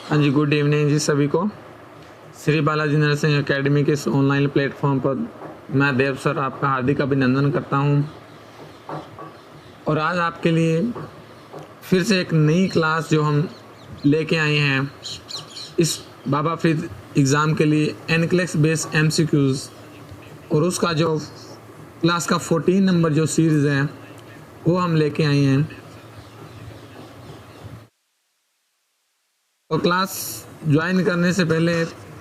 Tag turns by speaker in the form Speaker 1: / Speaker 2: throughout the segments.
Speaker 1: हाँ जी, good evening जी सभी को। श्री बालाजी नर्सिंग एकेडमी के इस ऑनलाइन प्लेटफॉर्म पर मैं देव सर आपका हार्दिक अभिनंदन करता हूँ। और आज आपके लिए फिर से एक नई क्लास जो हम लेके आए हैं इस बाबा फरीद एग्ज़ाम के लिए एनक्लेक्स बेस्ड एमसीक्यूज़, और उसका जो क्लास का 14 नंबर जो सीरीज़ है वो हम लेके आए हैं। तो क्लास ज्वाइन करने से पहले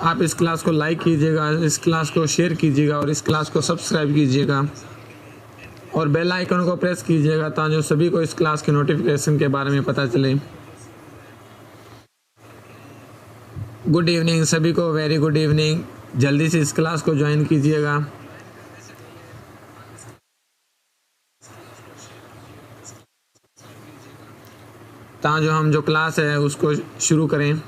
Speaker 1: आप इस क्लास को लाइक कीजिएगा, इस क्लास को शेयर कीजिएगा और इस क्लास को सब्सक्राइब कीजिएगा और बेल आइकन को प्रेस कीजिएगा ताकि सभी को इस क्लास के नोटिफिकेशन के बारे में पता चले। गुड इवनिंग सभी को, वेरी गुड इवनिंग। जल्दी से इस क्लास को ज्वाइन कीजिएगा। ताकि हम जो क्लास है उसको शुरू करें।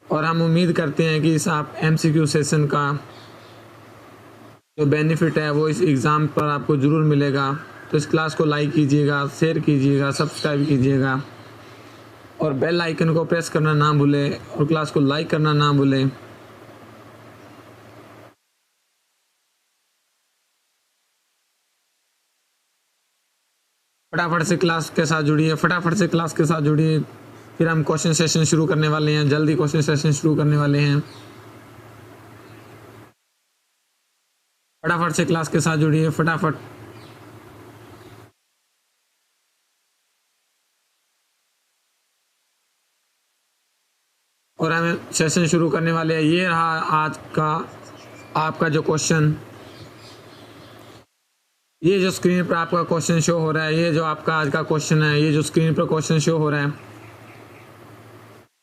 Speaker 1: और हम उम्मीद करते हैं कि इस आप एमसीक्यू सेशन का जो बेनिफिट है वो इस एग्ज़ाम पर आपको ज़रूर मिलेगा। तो इस क्लास को लाइक कीजिएगा, शेयर कीजिएगा, सब्सक्राइब कीजिएगा और बेल आइकन को प्रेस करना ना भूलें और क्लास को लाइक करना ना भूलें। फटाफट से क्लास के साथ जुड़िए, फटाफट से क्लास के साथ जुड़िए। फिर हम क्वेश्चन सेशन शुरू करने वाले हैं, जल्दी क्वेश्चन सेशन शुरू करने वाले हैं। फटाफट से क्लास के साथ जुड़िए, फटाफट। और हम सेशन शुरू करने वाले हैं। ये रहा आज का आपका जो क्वेश्चन, ये जो स्क्रीन पर आपका क्वेश्चन शो हो रहा है, ये जो आपका आज का क्वेश्चन है, ये जो स्क्रीन पर क्वेश्चन शो हो रहा है,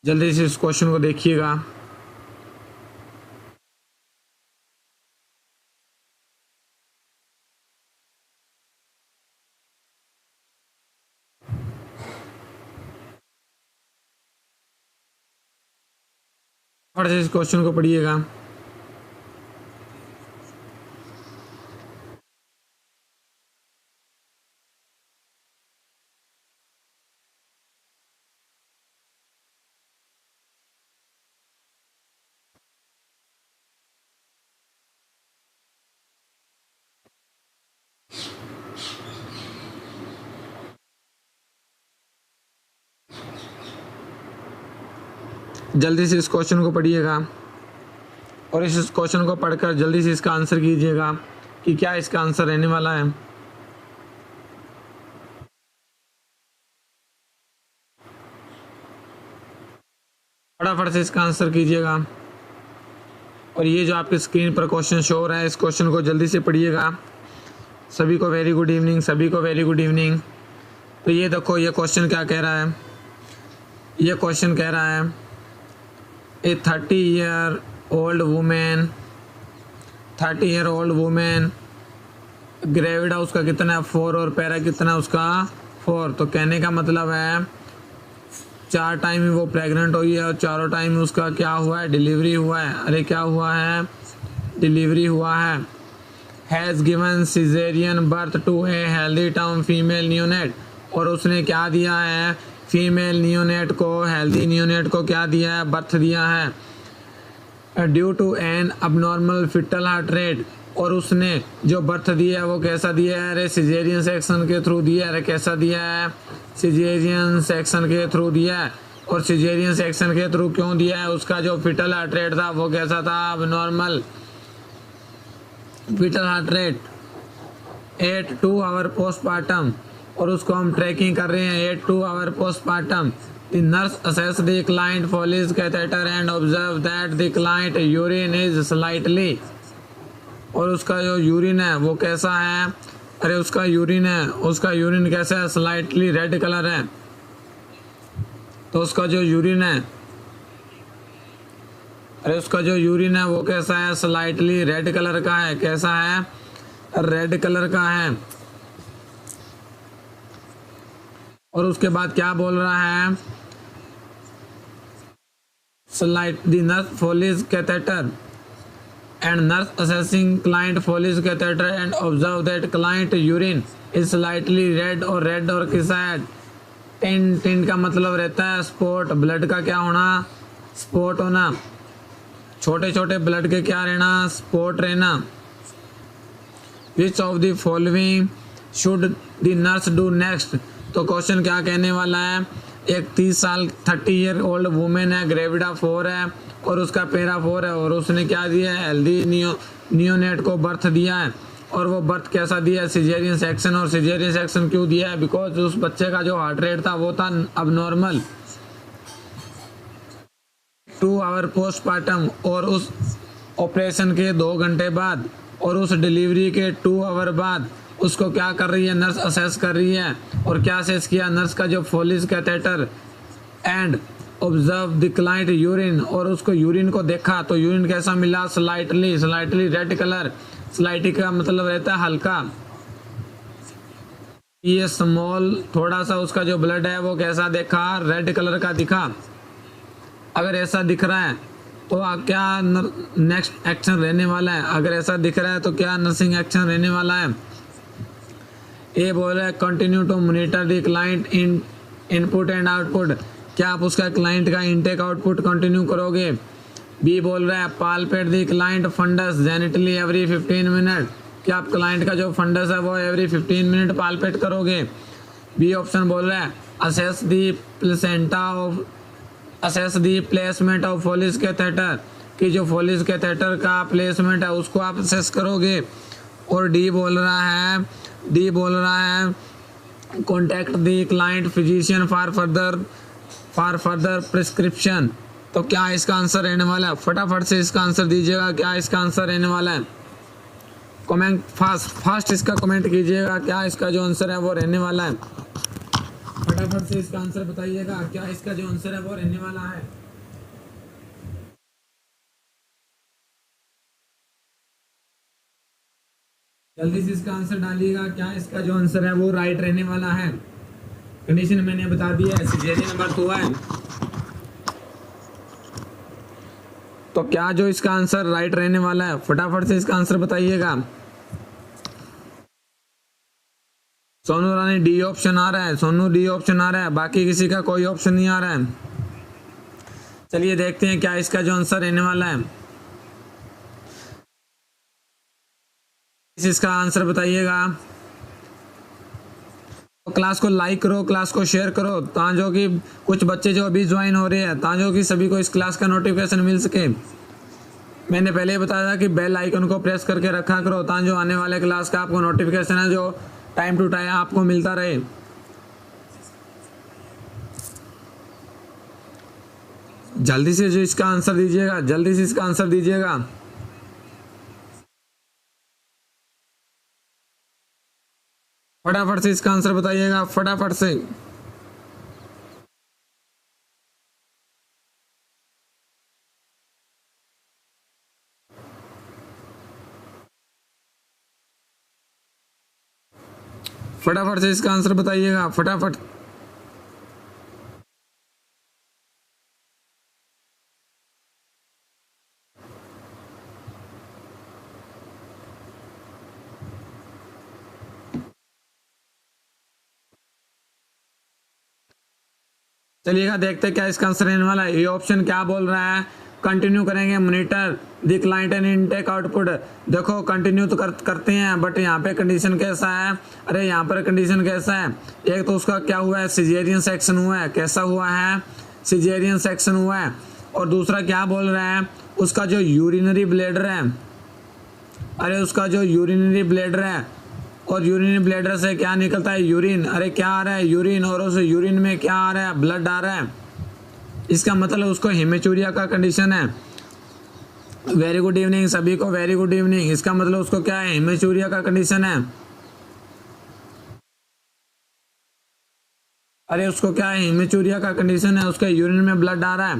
Speaker 1: जल्दी से इस क्वेश्चन को देखिएगा। फटाफट से इस क्वेश्चन को पढ़िएगा। जल्दी से इस क्वेश्चन को पढ़िएगा और इस क्वेश्चन को पढ़कर जल्दी से इसका आंसर कीजिएगा कि क्या इसका आंसर रहने वाला है। फटाफट से इसका आंसर कीजिएगा। और ये जो आपकी स्क्रीन पर क्वेश्चन शो हो रहा है, इस क्वेश्चन को जल्दी से पढ़िएगा। सभी को वेरी गुड इवनिंग, सभी को वेरी गुड इवनिंग। तो ये देखो, ये क्वेश्चन क्या कह रहा है। ये क्वेश्चन कह रहा है ए 30-year-old वुमेन ग्रेविडा उसका कितना है 4 और पैरा कितना उसका 4। तो कहने का मतलब है 4 टाइम वो प्रेग्नेंट हुई है और चारों टाइम उसका क्या हुआ है, डिलीवरी हुआ है। अरे क्या हुआ है, डिलीवरी हुआ है। Has given caesarean birth to a healthy term female neonate, और उसने क्या दिया है, फीमेल न्यूनेट को, हेल्दी न्यूनेट को क्या दिया है, बर्थ दिया है। Due to an abnormal fetal heart rate, और उसने जो बर्थ दिया है वो कैसा दिया है, अरे सिजेरियन सेक्शन के थ्रू दिया है। अरे कैसा दिया है, सिजेरियन सेक्शन के थ्रू दिया है। और सिजेरियन सेक्शन के थ्रू क्यों दिया है, उसका जो फिटल हार्ट रेट था वो कैसा था, abnormal fetal heart rate 8 hour postmortem, और उसको हम ट्रैकिंग कर रहे हैं 8 hour postmortem. The nurse assessed the client Foley's catheter and observed that the client urine is slightly, और उसका जो यूरिन है वो कैसा है, अरे उसका यूरिन है, उसका यूरिन कैसा है, स्लाइटली रेड कलर है। तो उसका जो यूरिन है, अरे उसका जो यूरिन है वो कैसा है, स्लाइटली रेड कलर का है। कैसा है, रेड कलर का है। और उसके बाद क्या बोल रहा है, slight the nurse Foley's catheter and nurse assessing client Foley's catheter and observe that client urine is slightly red और कैसा है टिन का मतलब रहता है स्पॉट, ब्लड का क्या होना, स्पॉट होना, छोटे छोटे ब्लड के क्या रहना, स्पॉट रहना। विच of the following should the nurse do next, तो क्वेश्चन क्या कहने वाला है, एक 30 साल 30 ईयर ओल्ड वुमेन है, ग्रेविडा 4 है और उसका पेरा 4 है और उसने क्या दिया है, हेल्दी नियोनेट को बर्थ दिया है और वो बर्थ कैसा दिया है, सिजेरियन सेक्शन। और सिजेरियन सेक्शन क्यों दिया है, बिकॉज उस बच्चे का जो हार्ट रेट था वो था अब नॉर्मल। 2 आवर पोस्टमार्टम, और उस ऑपरेशन के 2 घंटे बाद और उस डिलीवरी के 2 आवर बाद उसको क्या कर रही है, नर्स असेस कर रही है। और क्या असेस किया, नर्स का जो Foley's catheter and observe the client urine, और उसको यूरिन को देखा तो यूरिन कैसा मिला, स्लाइटली रेड कलर। स्लाइटली का मतलब रहता है हल्का, ये स्मॉल थोड़ा सा उसका जो ब्लड है वो कैसा देखा, रेड कलर का दिखा। अगर ऐसा दिख रहा है तो क्या नेक्स्ट एक्शन रहने वाला है, अगर ऐसा दिख रहा है तो क्या नर्सिंग एक्शन रहने वाला है। ए बोल रहा है continue to monitor the client in input and output, क्या आप उसका क्लाइंट का इनटेक आउटपुट कंटिन्यू करोगे। बी बोल रहा है palpate the client fundus gently every 15 minute, क्या आप क्लाइंट का जो फंडस है वो एवरी 15 मिनट पालपेट करोगे। बी ऑप्शन बोल रहा है assess the placenta of assess the placement of Foley's catheter, कि जो फोलिस कैथेटर का प्लेसमेंट है उसको आप असेस करोगे। और डी बोल रहा है contact the client physician for further prescription, तो क्या इसका आंसर रहने वाला है, फटाफट से इसका आंसर दीजिएगा, क्या इसका आंसर रहने वाला है। कमेंट फास्ट इसका कमेंट कीजिएगा, क्या इसका जो आंसर है वो रहने वाला है, फटाफट से इसका आंसर बताइएगा, क्या इसका जो आंसर है वो रहने वाला है। जल्दी से इसका आंसर डालिएगा, क्या इसका जो आंसर है वो राइट रहने वाला है। कंडीशन मैंने बता दी है, सिजेरियन बर्थ हुआ है, तो क्या जो इसका आंसर राइट रहने वाला है, फटाफट से इसका आंसर बताइएगा। सोनू रानी डी ऑप्शन आ रहा है, सोनू डी ऑप्शन आ रहा है, बाकी किसी का कोई ऑप्शन नहीं आ रहा है। चलिए देखते हैं क्या इसका जो आंसर रहने वाला है, इसका आंसर बताइएगा। तो क्लास को लाइक करो, क्लास को शेयर करो, ताकि कि कुछ बच्चे जो अभी ज्वाइन हो रहे हैं ताकि कि सभी को इस क्लास का नोटिफिकेशन मिल सके। मैंने पहले ही बताया था कि बेल आइकन को प्रेस करके रखा करो ताकि जो आने वाले क्लास का आपको नोटिफिकेशन है जो टाइम टू टाइम आपको मिलता रहे। जल्दी से जो इसका आंसर दीजिएगा, जल्दी से इसका आंसर दीजिएगा। फटाफट से इसका आंसर बताइएगा, फटाफट से। फटाफट से इसका आंसर बताइएगा, फटाफट। चलिएगा देखते हैं क्या इसका आंसर रहने वाला है। ये ऑप्शन क्या बोल रहा है, कंटिन्यू करेंगे monitor the client and intake output. देखो कंटिन्यू तो करते हैं, बट यहाँ पे कंडीशन कैसा है, अरे यहाँ पर कंडीशन कैसा है, एक तो उसका क्या हुआ है, सिजेरियन सेक्शन हुआ है, कैसा हुआ है, सिजेरियन सेक्शन हुआ है। और दूसरा क्या बोल रहा है, उसका जो यूरिनरी ब्लैडर है, अरे उसका जो यूरिनरी ब्लैडर है और यूरिनरी ब्लैडर से क्या निकलता है, यूरिन, अरे क्या आ रहा है, यूरिन, और उस यूरिन में क्या आ रहा है, ब्लड आ रहा है। इसका मतलब उसको हेमेचूरिया का कंडीशन है। वेरी गुड इवनिंग सभी को, वेरी गुड इवनिंग। इसका मतलब उसको क्या है, हेमेचूरिया का कंडीशन है। अरे उसको क्या है, हेमेचूरिया का कंडीशन है, उसके यूरिन में ब्लड आ रहा है।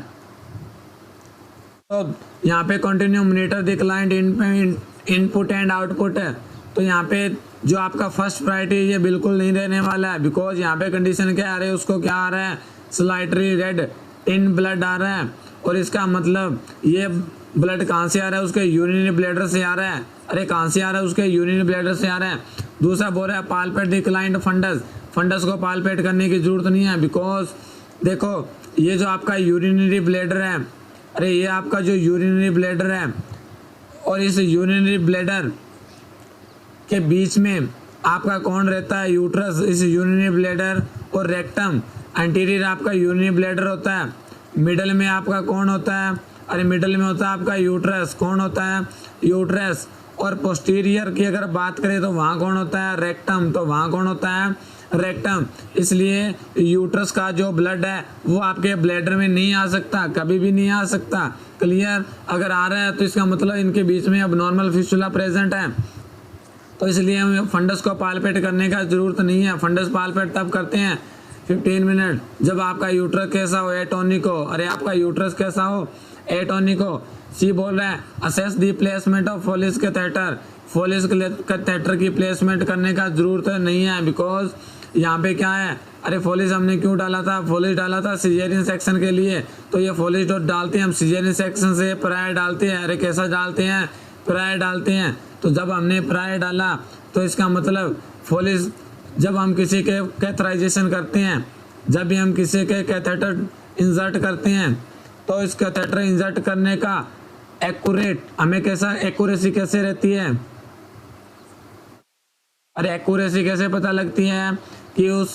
Speaker 1: तो यहाँ पे continue monitor the client input and output है, तो यहाँ पे जो आपका फर्स्ट प्रायोरिटी ये बिल्कुल नहीं रहने वाला है, बिकॉज यहाँ पे कंडीशन क्या आ रही है, उसको क्या आ रहा है, स्लाइटली रेड इन ब्लड आ रहा है। और इसका मतलब ये ब्लड कहाँ से आ रहा है, उसके यूरिनरी ब्लैडर से आ रहा है। अरे कहाँ से आ रहा है, उसके यूरिनरी ब्लैडर से आ रहा है। दूसरा बोल रहा है पालपेट डिक्लाइंड फंडस, फंडस को पालपेट करने की जरूरत नहीं है, बिकॉज देखो ये जो आपका यूरिनरी ब्लैडर है, अरे ये आपका जो यूरिनरी ब्लैडर है और इस यूरिनरी ब्लैडर के बीच में आपका कौन रहता है, यूट्रस। इस यूरिनरी ब्लैडर और रेक्टम, एंटीरियर आपका यूरिनरी ब्लैडर होता है, मिडल में आपका कौन होता है, अरे मिडल में होता है आपका यूट्रस। कौन होता है, यूट्रस। और पोस्टीरियर की अगर बात करें तो वहाँ कौन होता है, रेक्टम। तो वहाँ कौन होता है, रेक्टम। इसलिए यूट्रस का जो ब्लड है वो आपके ब्लैडर में नहीं आ सकता, कभी भी नहीं आ सकता। क्लियर। अगर आ रहा है तो इसका मतलब इनके बीच में अब नॉर्मल फिस्टुला प्रेजेंट है, तो इसलिए हमें फंडस को पालपेट करने का ज़रूरत नहीं है। फंडस पालपेट तब करते हैं 15 मिनट जब आपका यूट्रस कैसा हो, एटोनिक हो। अरे आपका यूट्रस कैसा हो, एटोनिक हो। सी बोल रहा है assess the placement of Foley's catheter, Foley's catheter की प्लेसमेंट करने का ज़रूरत नहीं है, बिकॉज यहाँ पे क्या है, अरे फोलिस हमने क्यों डाला था, फोलिस डाला था सिजेरियन सेक्शन के लिए। तो ये फोलिस जो डालते हैं हम सिजेरियन सेक्शन से प्रायर डालते हैं। अरे कैसा डालते हैं, प्रायर डालते हैं। तो जब हमने प्रायर डाला तो इसका मतलब फोलिस, जब हम किसी के कैथराइजेशन करते हैं, जब भी हम किसी के कैथेटर इंसर्ट करते हैं, तो इस कैथेटर इंसर्ट करने का एक्यूरेट हमें कैसा, एक्यूरेसी कैसे रहती है, अरे एक्यूरेसी कैसे पता लगती है कि उस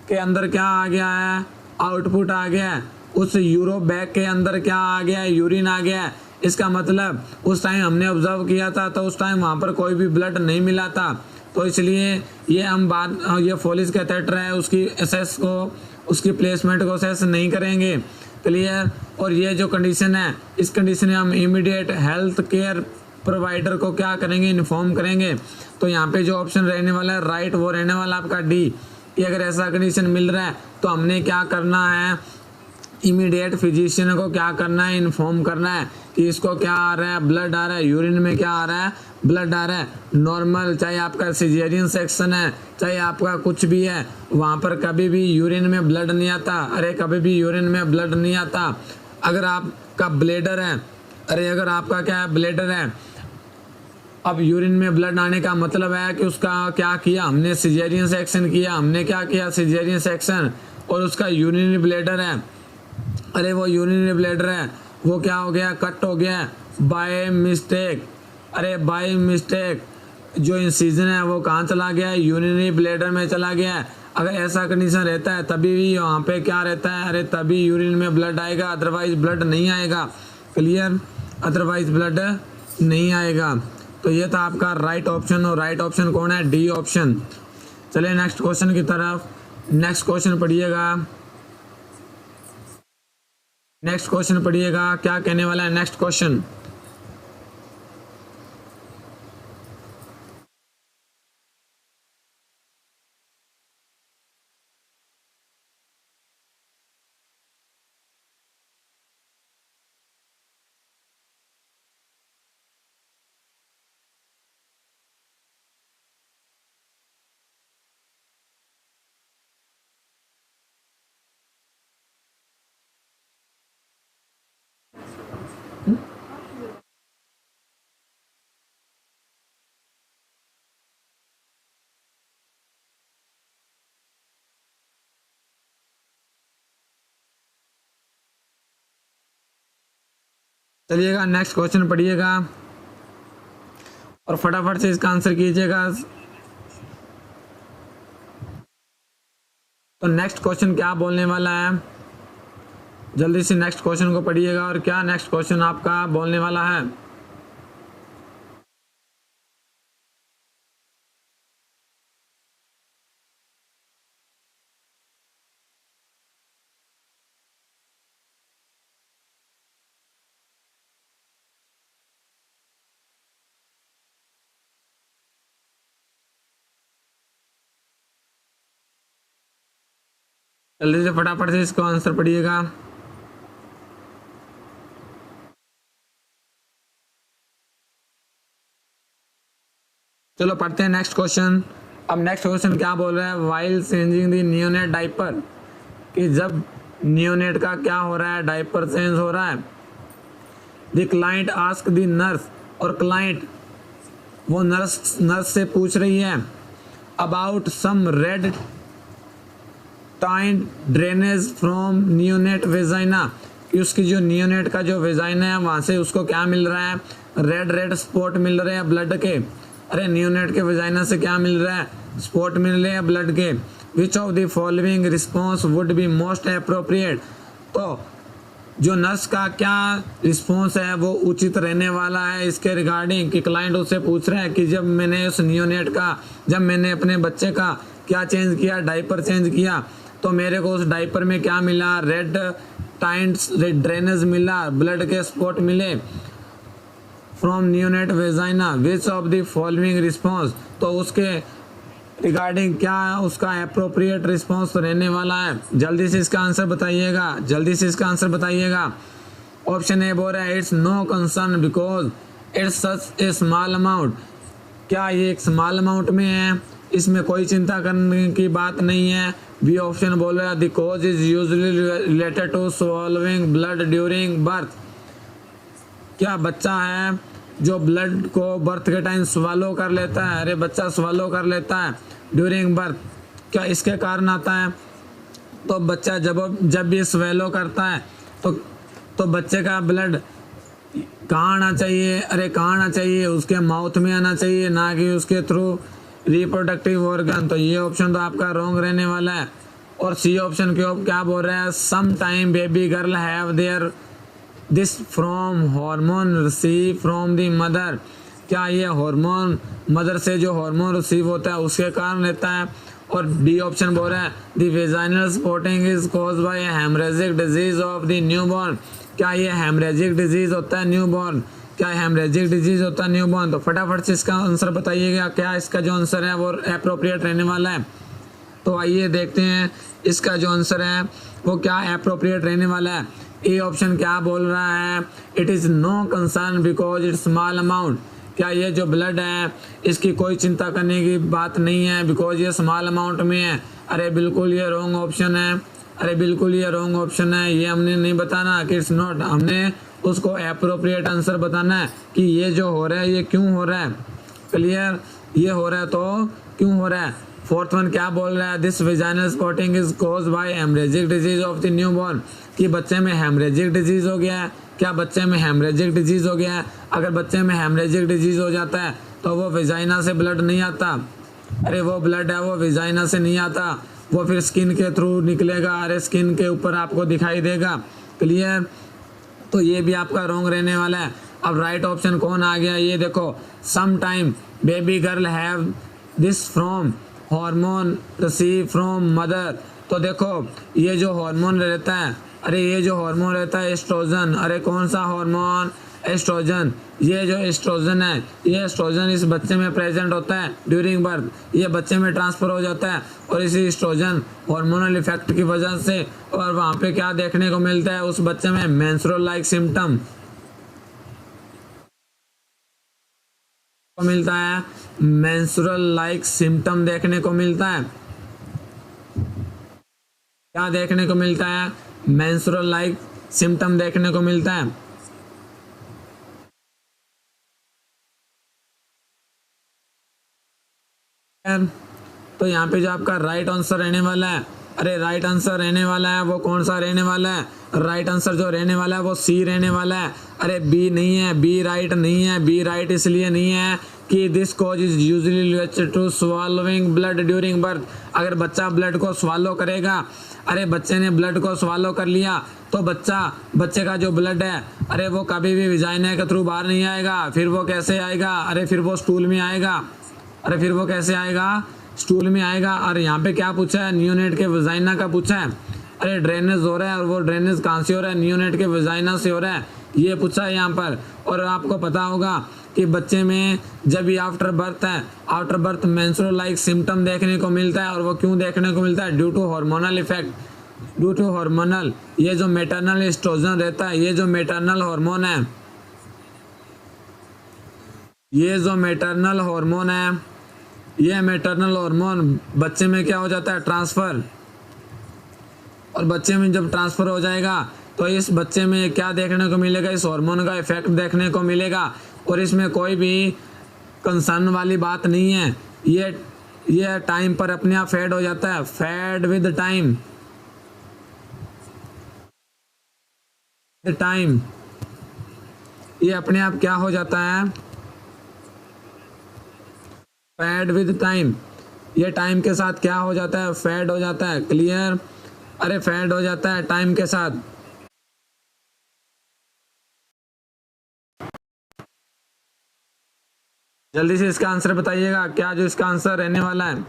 Speaker 1: के अंदर क्या आ गया है, आउटपुट आ गया है, उस यूरो बैग के अंदर क्या आ गया है, यूरिन आ गया है। इसका मतलब उस टाइम हमने ऑब्जर्व किया था तो उस टाइम वहाँ पर कोई भी ब्लड नहीं मिला था। तो इसलिए ये हम बात, ये फोलिस कैथेटर है उसकी एसेस को, उसकी प्लेसमेंट को एसेस नहीं करेंगे। क्लियर। और ये जो कंडीशन है, इस कंडीशन में हम इमीडिएट हेल्थ केयर प्रोवाइडर को क्या करेंगे, इन्फॉर्म करेंगे। तो यहाँ पे जो ऑप्शन रहने वाला है राइट वो रहने वाला आपका डी, कि अगर ऐसा कंडीशन मिल रहा है तो हमने क्या करना है, इमीडिएट फिजिशियन को क्या करना है, इन्फॉर्म करना है कि इसको क्या आ रहा है, ब्लड आ रहा है, यूरिन में क्या आ रहा है, ब्लड आ रहा है। नॉर्मल, चाहे आपका सिजेरियन सेक्शन है, चाहे आपका कुछ भी है, वहाँ पर कभी भी यूरिन में ब्लड नहीं आता। अरे कभी भी यूरिन में ब्लड नहीं आता। अगर आपका ब्लेडर है, अरे अगर आपका क्या है, ब्लेडर है, अब यूरिन में ब्लड आने का मतलब है कि उसका क्या किया हमने, सिजेरियन सेक्शन किया। हमने क्या किया, सिजेरियन सेक्शन, और उसका यूरिनरी ब्लैडर है, अरे वो यूरिनरी ब्लैडर है वो क्या हो गया, कट हो गया बाय मिस्टेक। अरे बाय मिस्टेक जो इंसिजन है वो कहाँ चला गया है, यूरिनरी ब्लैडर में चला गया है। अगर ऐसा कंडीशन रहता है तभी भी वहाँ पे क्या रहता है, अरे तभी यूरिन में ब्लड आएगा, अदरवाइज ब्लड नहीं आएगा। क्लियर। अदरवाइज ब्लड नहीं आएगा। तो ये था आपका राइट ऑप्शन, और राइट ऑप्शन कौन है, डी ऑप्शन। चलिए नेक्स्ट क्वेश्चन की तरफ। नेक्स्ट क्वेश्चन पढ़िएगा, नेक्स्ट क्वेश्चन पढ़िएगा क्या कहने वाला है नेक्स्ट क्वेश्चन। चलिएगा नेक्स्ट क्वेश्चन पढ़िएगा और फटाफट से इसका आंसर कीजिएगा। तो नेक्स्ट क्वेश्चन क्या बोलने वाला है, जल्दी से नेक्स्ट क्वेश्चन को पढ़िएगा और क्या नेक्स्ट क्वेश्चन आपका बोलने वाला है। जल्दी से फटाफट से इसको आंसर पढ़िएगा। चलो पढ़ते हैं नेक्स्ट क्वेश्चन। अब नेक्स्ट क्वेश्चन क्या बोल रहा है, while changing the neonate diaper, कि जब नियोनेट का क्या हो रहा है, डायपर चेंज हो रहा है, the client ask the nurse, और क्लाइंट वो नर्स से पूछ रही है about some red tinged drainage from neonate vagina, कि उसकी जो नियोनेट का जो वेजाइना है वहाँ से उसको क्या मिल रहा है, रेड स्पॉट मिल रहे हैं ब्लड के। अरे नियोनेट के वेजाइना से क्या मिल रहा है, स्पॉट मिल रहे हैं ब्लड के। विच of the following response would be most appropriate, तो जो नर्स का क्या रिस्पॉन्स है वो उचित रहने वाला है इसके रिगार्डिंग, कि क्लाइंट उससे पूछ रहे हैं कि जब मैंने उस नियोनेट का, जब मैंने अपने बच्चे का क्या चेंज किया, डायपर चेंज किया, तो मेरे को उस डायपर में क्या मिला, रेड टाइंट्स ड्रेनेज मिला, ब्लड के स्पॉट मिले from neonate vagina, which of the following response, तो उसके रिगार्डिंग क्या उसका अप्रोप्रिएट रिस्पॉन्स रहने वाला है। जल्दी से इसका आंसर बताइएगा, जल्दी से इसका आंसर बताइएगा। ऑप्शन ए बोल रहा है it's no concern because it's such a small amount, क्या ये एक स्मॉल अमाउंट में है, इसमें कोई चिंता करने की बात नहीं है। बी ऑप्शन बोल रहा है the cause is usually related to swallowing blood during birth, क्या बच्चा है जो ब्लड को बर्थ के टाइम स्वॉलो कर लेता है, अरे बच्चा स्वॉलो कर लेता है ड्यूरिंग बर्थ, क्या इसके कारण आता है। तो बच्चा जब भी स्वॉलो करता है तो बच्चे का ब्लड कहाँ आना चाहिए, अरे कहाँ आना चाहिए, उसके माउथ में आना चाहिए, ना कि उसके थ्रू रिप्रोडक्टिव ऑर्गन। तो ये ऑप्शन तो आपका रॉन्ग रहने वाला है। और सी ऑप्शन के क्या बोल रहा है, some time baby girl have there this from hormone receive from the mother, क्या ये हार्मोन मदर से जो हार्मोन रिसीव होता है उसके कारण रहता है। और डी ऑप्शन बोल रहा है the vaginal spotting is caused by haemorrhagic disease of the newborn, क्या ये हेमरेजिक डिजीज होता है न्यूबॉर्न, क्या हेमरेजिक डिजीज होता है न्यूबॉर्न। तो फटाफट से इसका आंसर बताइएगा, क्या इसका जो आंसर है वो अप्रोप्रिएट रहने वाला है। तो आइए देखते हैं इसका जो आंसर है वो क्या अप्रोप्रिएट रहने वाला है। ए ऑप्शन क्या बोल रहा है, it is no concern because it's small amount, क्या ये जो ब्लड है इसकी कोई चिंता करने की बात नहीं है बिकॉज ये स्मॉल अमाउंट में है। अरे बिल्कुल ये रॉन्ग ऑप्शन है, अरे बिल्कुल ये रॉन्ग ऑप्शन है। ये हमने नहीं बताना कि इट्स नॉट, हमने उसको अप्रोप्रिएट आंसर बताना है कि ये जो हो रहा है ये क्यों हो रहा है। क्लियर, ये हो रहा है तो क्यों हो रहा है। फोर्थ वन क्या बोल रहा है, this vaginal spotting is caused by haemorrhagic disease of the newborn, कि बच्चे में हेमरेजिक डिजीज हो गया है, क्या बच्चे में हेमरेजिक डिजीज हो गया है। अगर बच्चे में हेमरेजिक डिजीज हो जाता है तो वो वेजाइना से ब्लड नहीं आता, अरे वो ब्लड है वो वेजाइना से नहीं आता, वो फिर स्किन के थ्रू निकलेगा, अरे स्किन के ऊपर आपको दिखाई देगा। क्लियर, तो ये भी आपका रॉन्ग रहने वाला है। अब राइट ऑप्शन कौन आ गया, ये देखो, some time baby girl have this from hormone receive from mother. तो देखो ये जो हार्मोन रहता है, अरे ये जो हार्मोन रहता है एस्ट्रोजन, अरे कौन सा हार्मोन, एस्ट्रोजन। ये जो एस्ट्रोजन है, ये एस्ट्रोजन इस बच्चे में प्रेजेंट होता है ड्यूरिंग बर्थ, ये बच्चे में ट्रांसफ़र हो जाता है और इसी एस्ट्रोजन हार्मोनल इफेक्ट की वजह से, और वहाँ पे क्या देखने को मिलता है उस बच्चे में, मेंस्ट्रुअल लाइक सिम्टम मिलता है, मेंस्ट्रुअल लाइक सिम्टम देखने को मिलता है। क्या देखने को मिलता है, मेंस्ट्रुअल लाइक सिम्टम देखने को मिलता है। तो यहाँ पे जो आपका राइट आंसर रहने वाला है, अरे राइट आंसर रहने वाला है वो कौन सा रहने वाला है, राइट आंसर जो रहने वाला है वो सी रहने वाला है। अरे बी नहीं है, बी राइट नहीं है, बी राइट इसलिए नहीं है कि this cause is usually related to swallowing blood during birth. अगर बच्चा ब्लड को स्वॉलो करेगा, अरे बच्चे ने ब्लड को स्वॉलो कर लिया तो बच्चे का जो ब्लड है, अरे वो कभी भी विजाइना के थ्रू बाहर नहीं आएगा, फिर वो कैसे आएगा, अरे फिर वो स्टूल में आएगा, अरे फिर वो कैसे आएगा, स्टूल में आएगा। और यहाँ पे क्या पूछा है, नियोनेट के विजाइना का पूछा है। अरे ड्रेनेज हो रहा है और वो ड्रेनेज कहाँ से हो रहा है, नियोनेट के विजाइना से हो रहा है, ये पूछा है यहाँ पर। और आपको पता होगा कि बच्चे में जब भी आफ्टर बर्थ है, after birth menstrual like symptom देखने को मिलता है, और वो क्यों देखने को मिलता है, due to hormonal effect, due to hormonal, ये जो मेटरनल एस्ट्रोजन रहता है, ये जो मेटरनल हार्मोन है, ये जो मेटरनल हार्मोन है, ये मेटरनल हार्मोन बच्चे में क्या हो जाता है, ट्रांसफ़र। और बच्चे में जब ट्रांसफ़र हो जाएगा तो इस बच्चे में क्या देखने को मिलेगा, इस हार्मोन का इफेक्ट देखने को मिलेगा और इसमें कोई भी कंसर्न वाली बात नहीं है। ये टाइम पर अपने आप फेड हो जाता है, फेड विद टाइम, टाइम ये अपने आप क्या हो जाता है, फेड विद टाइम, ये टाइम के साथ क्या हो जाता है, फेड हो जाता है। क्लियर, अरे फेड हो जाता है टाइम के साथ। जल्दी से इसका आंसर बताइएगा, क्या जो इसका आंसर रहने वाला है।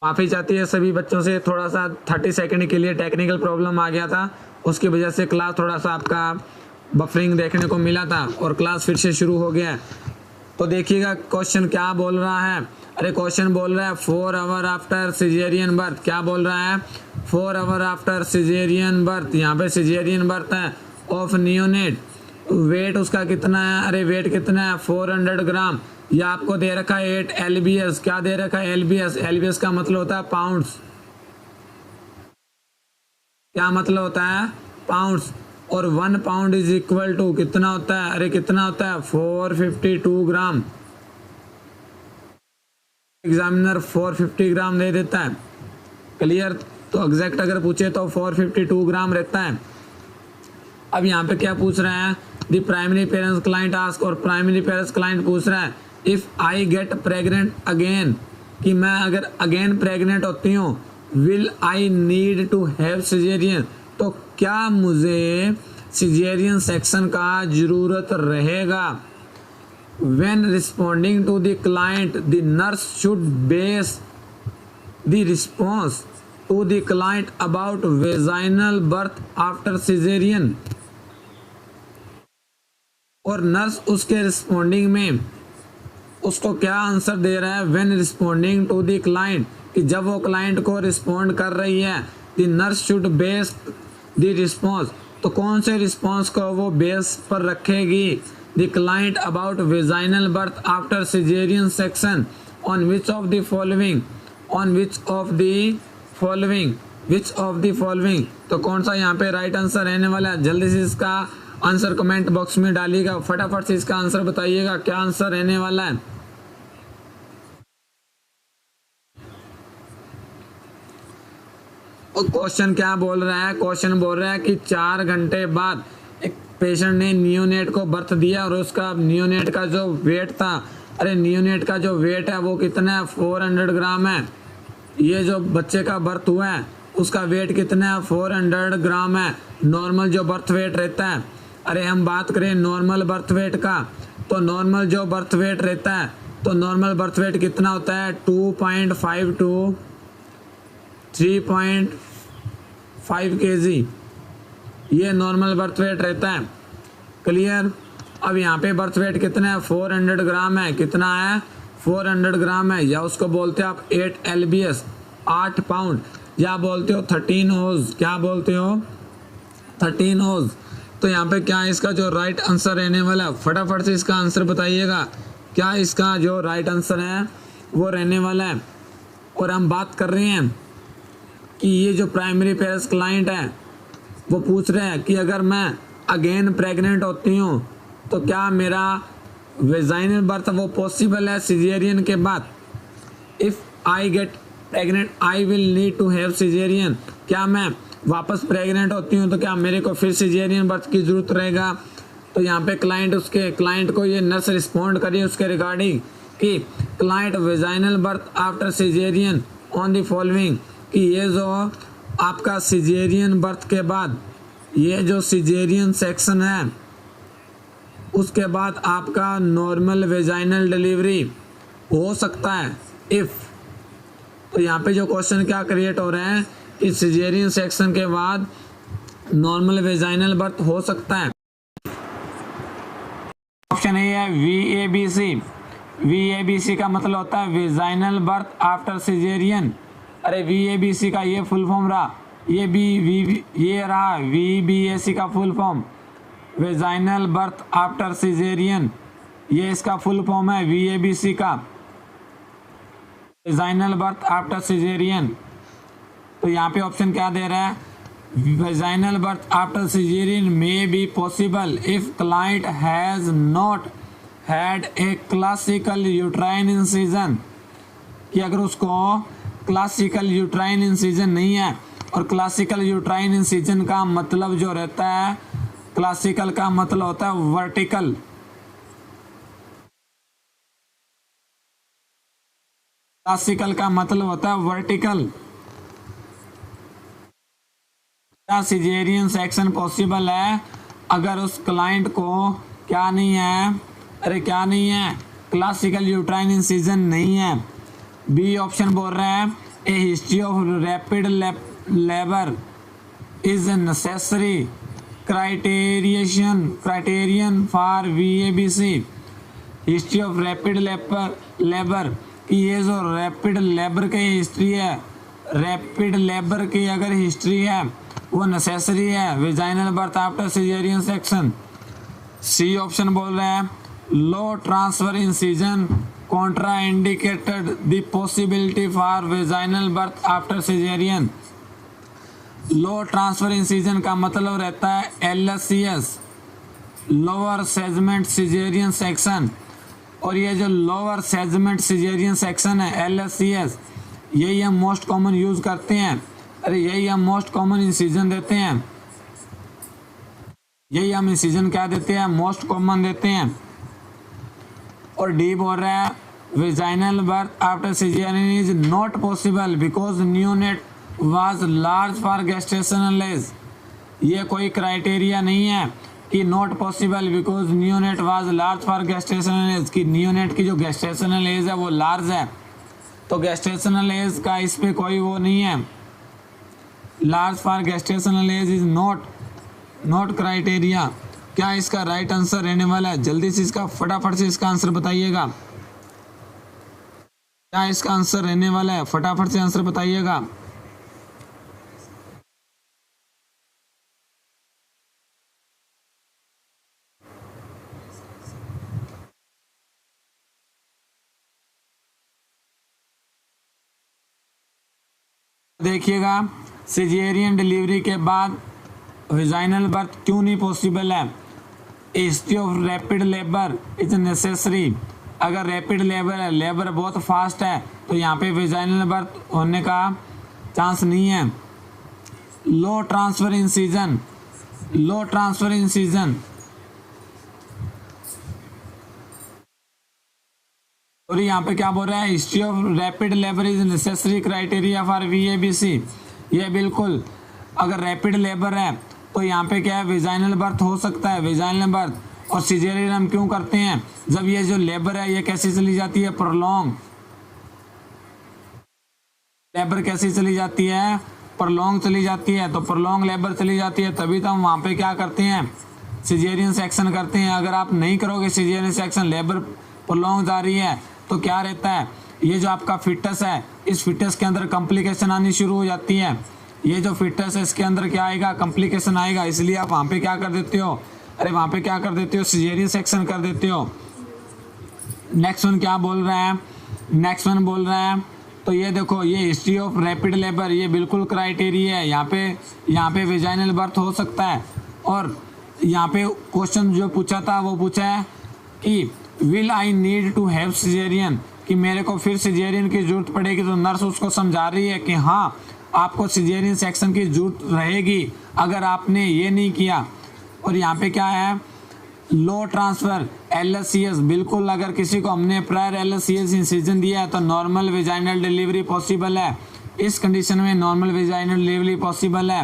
Speaker 1: माफ़ी चाहती है सभी बच्चों से, थोड़ा सा 30 सेकंड के लिए टेक्निकल प्रॉब्लम आ गया था, उसकी वजह से क्लास थोड़ा सा आपका बफरिंग देखने को मिला था और क्लास फिर से शुरू हो गया है। तो देखिएगा क्वेश्चन क्या बोल रहा है। अरे क्वेश्चन बोल रहा है 4 आवर आफ्टर सिजेरियन बर्थ, क्या बोल रहा है, 4 आवर आफ्टर सिजेरियन बर्थ, यहाँ पे सिजेरियन बर्थ है ऑफ नियोनेट, वेट उसका कितना है, अरे वेट कितना है 400 ग्राम, या आपको दे रखा है 8 LBS, क्या दे रखा है LBS, LBS का मतलब होता है पाउंड्स, क्या मतलब होता है पाउंड्स, और 1 पाउंड इज इक्वल टू कितना होता है, अरे कितना होता है 452 ग्राम। एग्जामिनर 450 ग्राम दे देता है। क्लियर, तो एग्जैक्ट अगर पूछे तो 452 ग्राम रहता है। अब यहाँ पे क्या पूछ रहे हैं, the primary parents client ask, और प्राइमरी पेरेंट्स क्लाइंट पूछ रहा है if I get pregnant again, कि मैं अगर अगेन प्रेग्नेंट होती हूँ, will I need to have caesarean, तो क्या मुझे सिजेरियन सेक्शन का जरूरत रहेगा। When responding to the client, the nurse should base the response to the client about vaginal birth after cesarean, और नर्स उसके रिस्पॉन्डिंग में उसको क्या आंसर दे रहा है, when responding to the client, कि जब वो क्लाइंट को रिस्पॉन्ड कर रही है, the nurse should base the response, तो कौन से रिस्पॉन्स को वो बेस पर रखेगी, the client about vaginal birth after caesarean section on which of the following, on which of the following, which of the following, तो कौन सा यहाँ पे राइट आंसर रहने वाला है। जल्दी से इसका आंसर कमेंट बॉक्स में डालिएगा, फटाफट से इसका आंसर बताइएगा क्या आंसर रहने वाला है। और क्वेश्चन क्या बोल रहा है, क्वेश्चन बोल रहा है कि 4 घंटे बाद एक पेशेंट ने नियोनेट को बर्थ दिया और उसका नियोनेट का जो वेट था, अरे नियोनेट का जो वेट है वो कितना है 400 ग्राम है। ये जो बच्चे का बर्थ हुआ है उसका वेट कितना है 400 ग्राम है। नॉर्मल जो बर्थ वेट रहता है, अरे हम बात करें नॉर्मल बर्थ वेट का, तो नॉर्मल जो बर्थ वेट रहता है, तो नॉर्मल बर्थ वेट कितना होता है 2.5 टू 3.5 kg, ये नॉर्मल बर्थ वेट रहता है। क्लियर, अब यहाँ पे बर्थ वेट कितना है 400 ग्राम है, कितना है 400 ग्राम है, या उसको बोलते हो आप 8 LBS 8 पाउंड, या बोलते हो 13 ओज, क्या बोलते हो 13 ओज। तो यहाँ पे क्या इसका जो राइट आंसर रहने वाला है, फटाफट से इसका आंसर बताइएगा क्या इसका जो राइट आंसर है वो रहने वाला है। और हम बात कर रहे हैं कि ये जो प्राइमरी पेरेंट्स क्लाइंट है वो पूछ रहे हैं कि अगर मैं अगेन प्रेग्नेंट होती हूँ तो क्या मेरा वेजाइनल बर्थ वो पॉसिबल है सिजेरियन के बाद। If I get pregnant I will need to have caesarean, क्या मैं वापस प्रेग्नेंट होती हूँ तो क्या मेरे को फिर सिजेरियन बर्थ की ज़रूरत रहेगा। तो यहाँ पे क्लाइंट को ये नर्स रिस्पॉन्ड करिए उसके रिगार्डिंग कि client vaginal birth after caesarean on the following, कि ये जो आपका सिजेरियन बर्थ के बाद ये जो सिजेरियन सेक्शन है उसके बाद आपका नॉर्मल वेजाइनल डिलीवरी हो सकता है इफ़। तो यहाँ पे जो क्वेश्चन क्या क्रिएट हो रहे हैं कि सिजेरियन सेक्शन के बाद नॉर्मल वेजाइनल बर्थ हो सकता है। ऑप्शन ए है VABC, VABC का मतलब होता है वेजाइनल बर्थ आफ्टर सिजेरियन। अरे VABC का ये फुल फॉर्म रहा ये ये रहा VBAC का full form, vaginal birth after caesarean, ये इसका फुल फॉर्म है VABC का, वेजाइनल बर्थ आफ्टर सिजेरियन। तो यहाँ पे ऑप्शन क्या दे रहा है, vaginal birth after caesarean may be possible if client has not had a classical uterine incision, कि अगर उसको क्लासिकल यूट्राइन इंसिजन नहीं है, और क्लासिकल यूट्राइन इंसिजन का मतलब जो रहता है, क्लासिकल का मतलब होता है वर्टिकल, क्लासिकल का मतलब होता है वर्टिकल। क्या सिजेरियन सेक्शन पॉसिबल है अगर उस क्लाइंट को क्या नहीं है, अरे क्या नहीं है, क्लासिकल यूट्राइन इंसिजन नहीं है। बी ऑप्शन बोल रहे हैं a history of rapid labour is necessary criterion for VABC। History of rapid labour कि ये जो रैपिड लेबर की हिस्ट्री है, रैपिड लेबर की अगर हिस्ट्री है वो नेसेसरी है vaginal birth after caesarean section. C option बोल रहे हैं low transfer incision contraindicated the possibility for vaginal birth after caesarean. Low transfer incision का मतलब रहता है LSCS, lower segment caesarean section, और ये जो लोअर सेगमेंट सिजेरियन सेक्शन है LSCS, यही हम मोस्ट कॉमन यूज करते हैं, अरे यही हम मोस्ट कॉमन इंसिजन देते हैं, यही हम इंसिजन क्या देते हैं, मोस्ट कॉमन देते हैं। और डी बोल रहा है vaginal birth after caesarean is not possible because neonate was large for gestational age. ये कोई क्राइटेरिया नहीं है कि not possible because neonate was large for gestational age, कि न्यूनेट की जो गेस्टेशनल एज है वो लार्ज है, तो गेस्टेशनल एज का इस पे कोई वो नहीं है, large for gestational age is not criteria. क्या इसका राइट आंसर रहने वाला है, जल्दी से इसका फटाफट से इसका आंसर बताइएगा, क्या इसका आंसर रहने वाला है, फटाफट से आंसर बताइएगा। देखिएगा सिजेरियन डिलीवरी के बाद वेजाइनल बर्थ क्यों नहीं पॉसिबल है। History of rapid labour is necessary, अगर रैपिड लेबर है, लेबर बहुत फास्ट है, तो यहाँ पे वेजाइनल बर्थ होने का चांस नहीं है। लो ट्रांसफर इंसिजन, लो ट्रांसफर इंसिजन, और यहाँ पे क्या बोल रहा है, history of rapid labour is necessary criteria for VABC। ये बिल्कुल, अगर रैपिड लेबर है तो यहाँ पे क्या है, वेजाइनल बर्थ हो सकता है, वेजाइनल बर्थ। और सिजेरियन हम क्यों करते हैं, जब ये जो लेबर है ये कैसे चली जाती है, प्रोलॉन्ग, लेबर कैसी चली जाती है, प्रोलॉन्ग चली जाती है, तो प्रोलॉन्ग लेबर चली जाती है, तभी तो हम वहाँ पे क्या करते हैं, सिजेरियन सेक्शन करते हैं। अगर आप नहीं करोगे सिजेरियन सेक्शन, लेबर प्रोलॉन्ग जा रही है, तो क्या रहता है, ये जो आपका फिटस है, इस फिटस के अंदर कॉम्प्लिकेशन आनी शुरू हो जाती है। ये जो फिटस है इसके अंदर क्या आएगा, कॉम्प्लिकेशन आएगा, इसलिए आप वहाँ पे क्या कर देते हो, अरे वहाँ पे क्या कर देते हो, सिजेरियन सेक्शन कर देते हो। नेक्स्ट वन क्या बोल रहा है, नेक्स्ट वन बोल रहा है, तो ये देखो, ये हिस्ट्री ऑफ रैपिड लेबर, ये बिल्कुल क्राइटेरिया है, यहाँ पे वेजाइनल बर्थ हो सकता है। और यहाँ पे क्वेश्चन जो पूछा था वो पूछा है कि will I need to have caesarean, कि मेरे को फिर सिजेरियन की जरूरत पड़ेगी, तो नर्स उसको समझा रही है कि हाँ आपको सिजेरियन सेक्शन की जरूरत रहेगी अगर आपने ये नहीं किया। और यहाँ पे क्या है, लो ट्रांसफर LSCS, बिल्कुल अगर किसी को हमने प्रायर LSCS इंसिजन दिया है तो नॉर्मल वेजाइनल डिलीवरी पॉसिबल है, इस कंडीशन में नॉर्मल वेजाइनल डिलीवरी पॉसिबल है।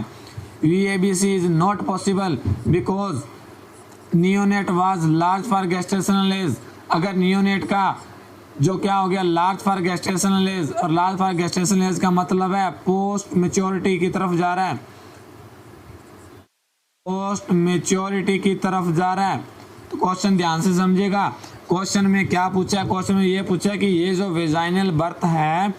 Speaker 1: VABC is not possible because neonate was large for gestational age, अगर नियोनेट का जो क्या हो गया, लार्ज फॉर गेस्टेशनल एज, और लार्ज फॉर गेस्टेशनल एज का मतलब है पोस्ट मेच्योरिटी की तरफ जा रहा है, पोस्ट मेच्योरिटी की तरफ जा रहा है। तो क्वेश्चन ध्यान से समझिएगा, क्वेश्चन में क्या पूछा है, क्वेश्चन में ये पूछा है कि ये जो वेजाइनल बर्थ है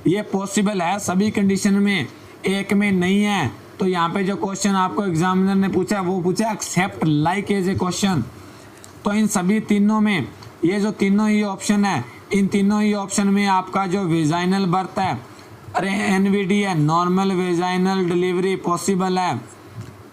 Speaker 1: ये पॉसिबल है सभी कंडीशन में एक में नहीं है। तो यहाँ पे जो क्वेश्चन आपको एग्जामिनर ने पूछा वो पूछा except like as a question. तो इन सभी तीनों में ये जो तीनों ही ऑप्शन है, इन तीनों ही ऑप्शन में आपका जो वेजाइनल बर्थ है, अरे एनवीडी है, नॉर्मल वेजाइनल डिलीवरी पॉसिबल है।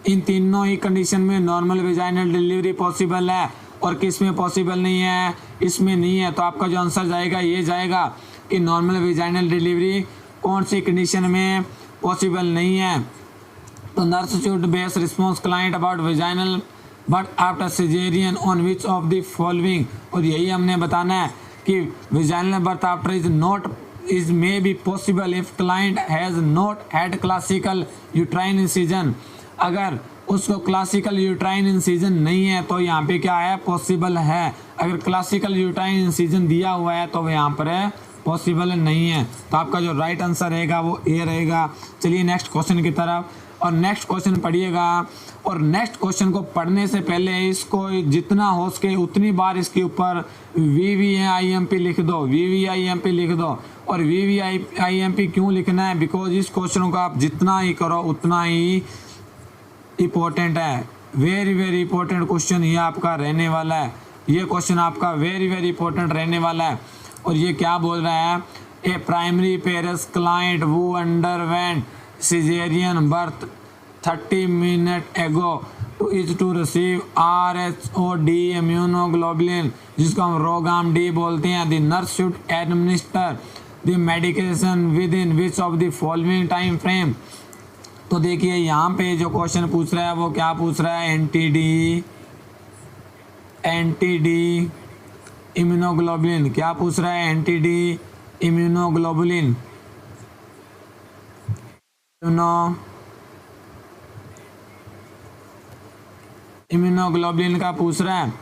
Speaker 1: इन तीनों ही कंडीशन में नॉर्मल वेजाइनल डिलीवरी पॉसिबल है, और किस में पॉसिबल नहीं है, इसमें नहीं है। तो आपका जो आंसर जाएगा ये जाएगा कि नॉर्मल वेजाइनल डिलीवरी कौन सी कंडीशन में पॉसिबल नहीं है। तो nurse should base response client about vaginal but after caesarean on which of the following. और यही हमने बताना है कि vaginal birth after is may be possible if client has not had classical uterine incision. अगर उसको क्लासिकल यूट्राइन इंसिजन नहीं है तो यहाँ पे क्या है, पॉसिबल है। अगर क्लासिकल यूट्राइन इंसिजन दिया हुआ है तो यहाँ पर है पॉसिबल नहीं है। तो आपका जो राइट आंसर रहेगा वो ए रहेगा। चलिए नेक्स्ट क्वेश्चन की तरफ, और नेक्स्ट क्वेश्चन पढ़िएगा। और नेक्स्ट क्वेश्चन को पढ़ने से पहले इसको जितना हो सके उतनी बार इसके ऊपर VVIMP लिख दो, VVIMP लिख दो। और VVIMP क्यों लिखना है, बिकॉज इस क्वेश्चन को आप जितना ही करो उतना ही इम्पोर्टेंट है। वेरी वेरी इंपॉर्टेंट क्वेश्चन ये आपका रहने वाला है। ये क्वेश्चन आपका वेरी वेरी इंपॉर्टेंट रहने वाला है। और ये क्या बोल रहा है, ए प्राइमरी पेरेंट्स क्लाइंट वो अंडरवेंट सिजेरियन बर्थ 30 मिनट एगो टू रिसीव RHOD इम्यूनोग्लोबुलिन, जिसको हम रोगाम डी बोलते हैं। The nurse should administer the medication with in which of the following time frame. तो देखिए यहाँ पे जो क्वेश्चन पूछ रहा है वो क्या पूछ रहा है, एंटी-डी इम्यूनोग्लोबुलिन। क्या पूछ रहा है, एंटी-डी इम्यूनोग्लोबुलिन, इम्यूनोग्लोबुलिन का पूछ रहा है।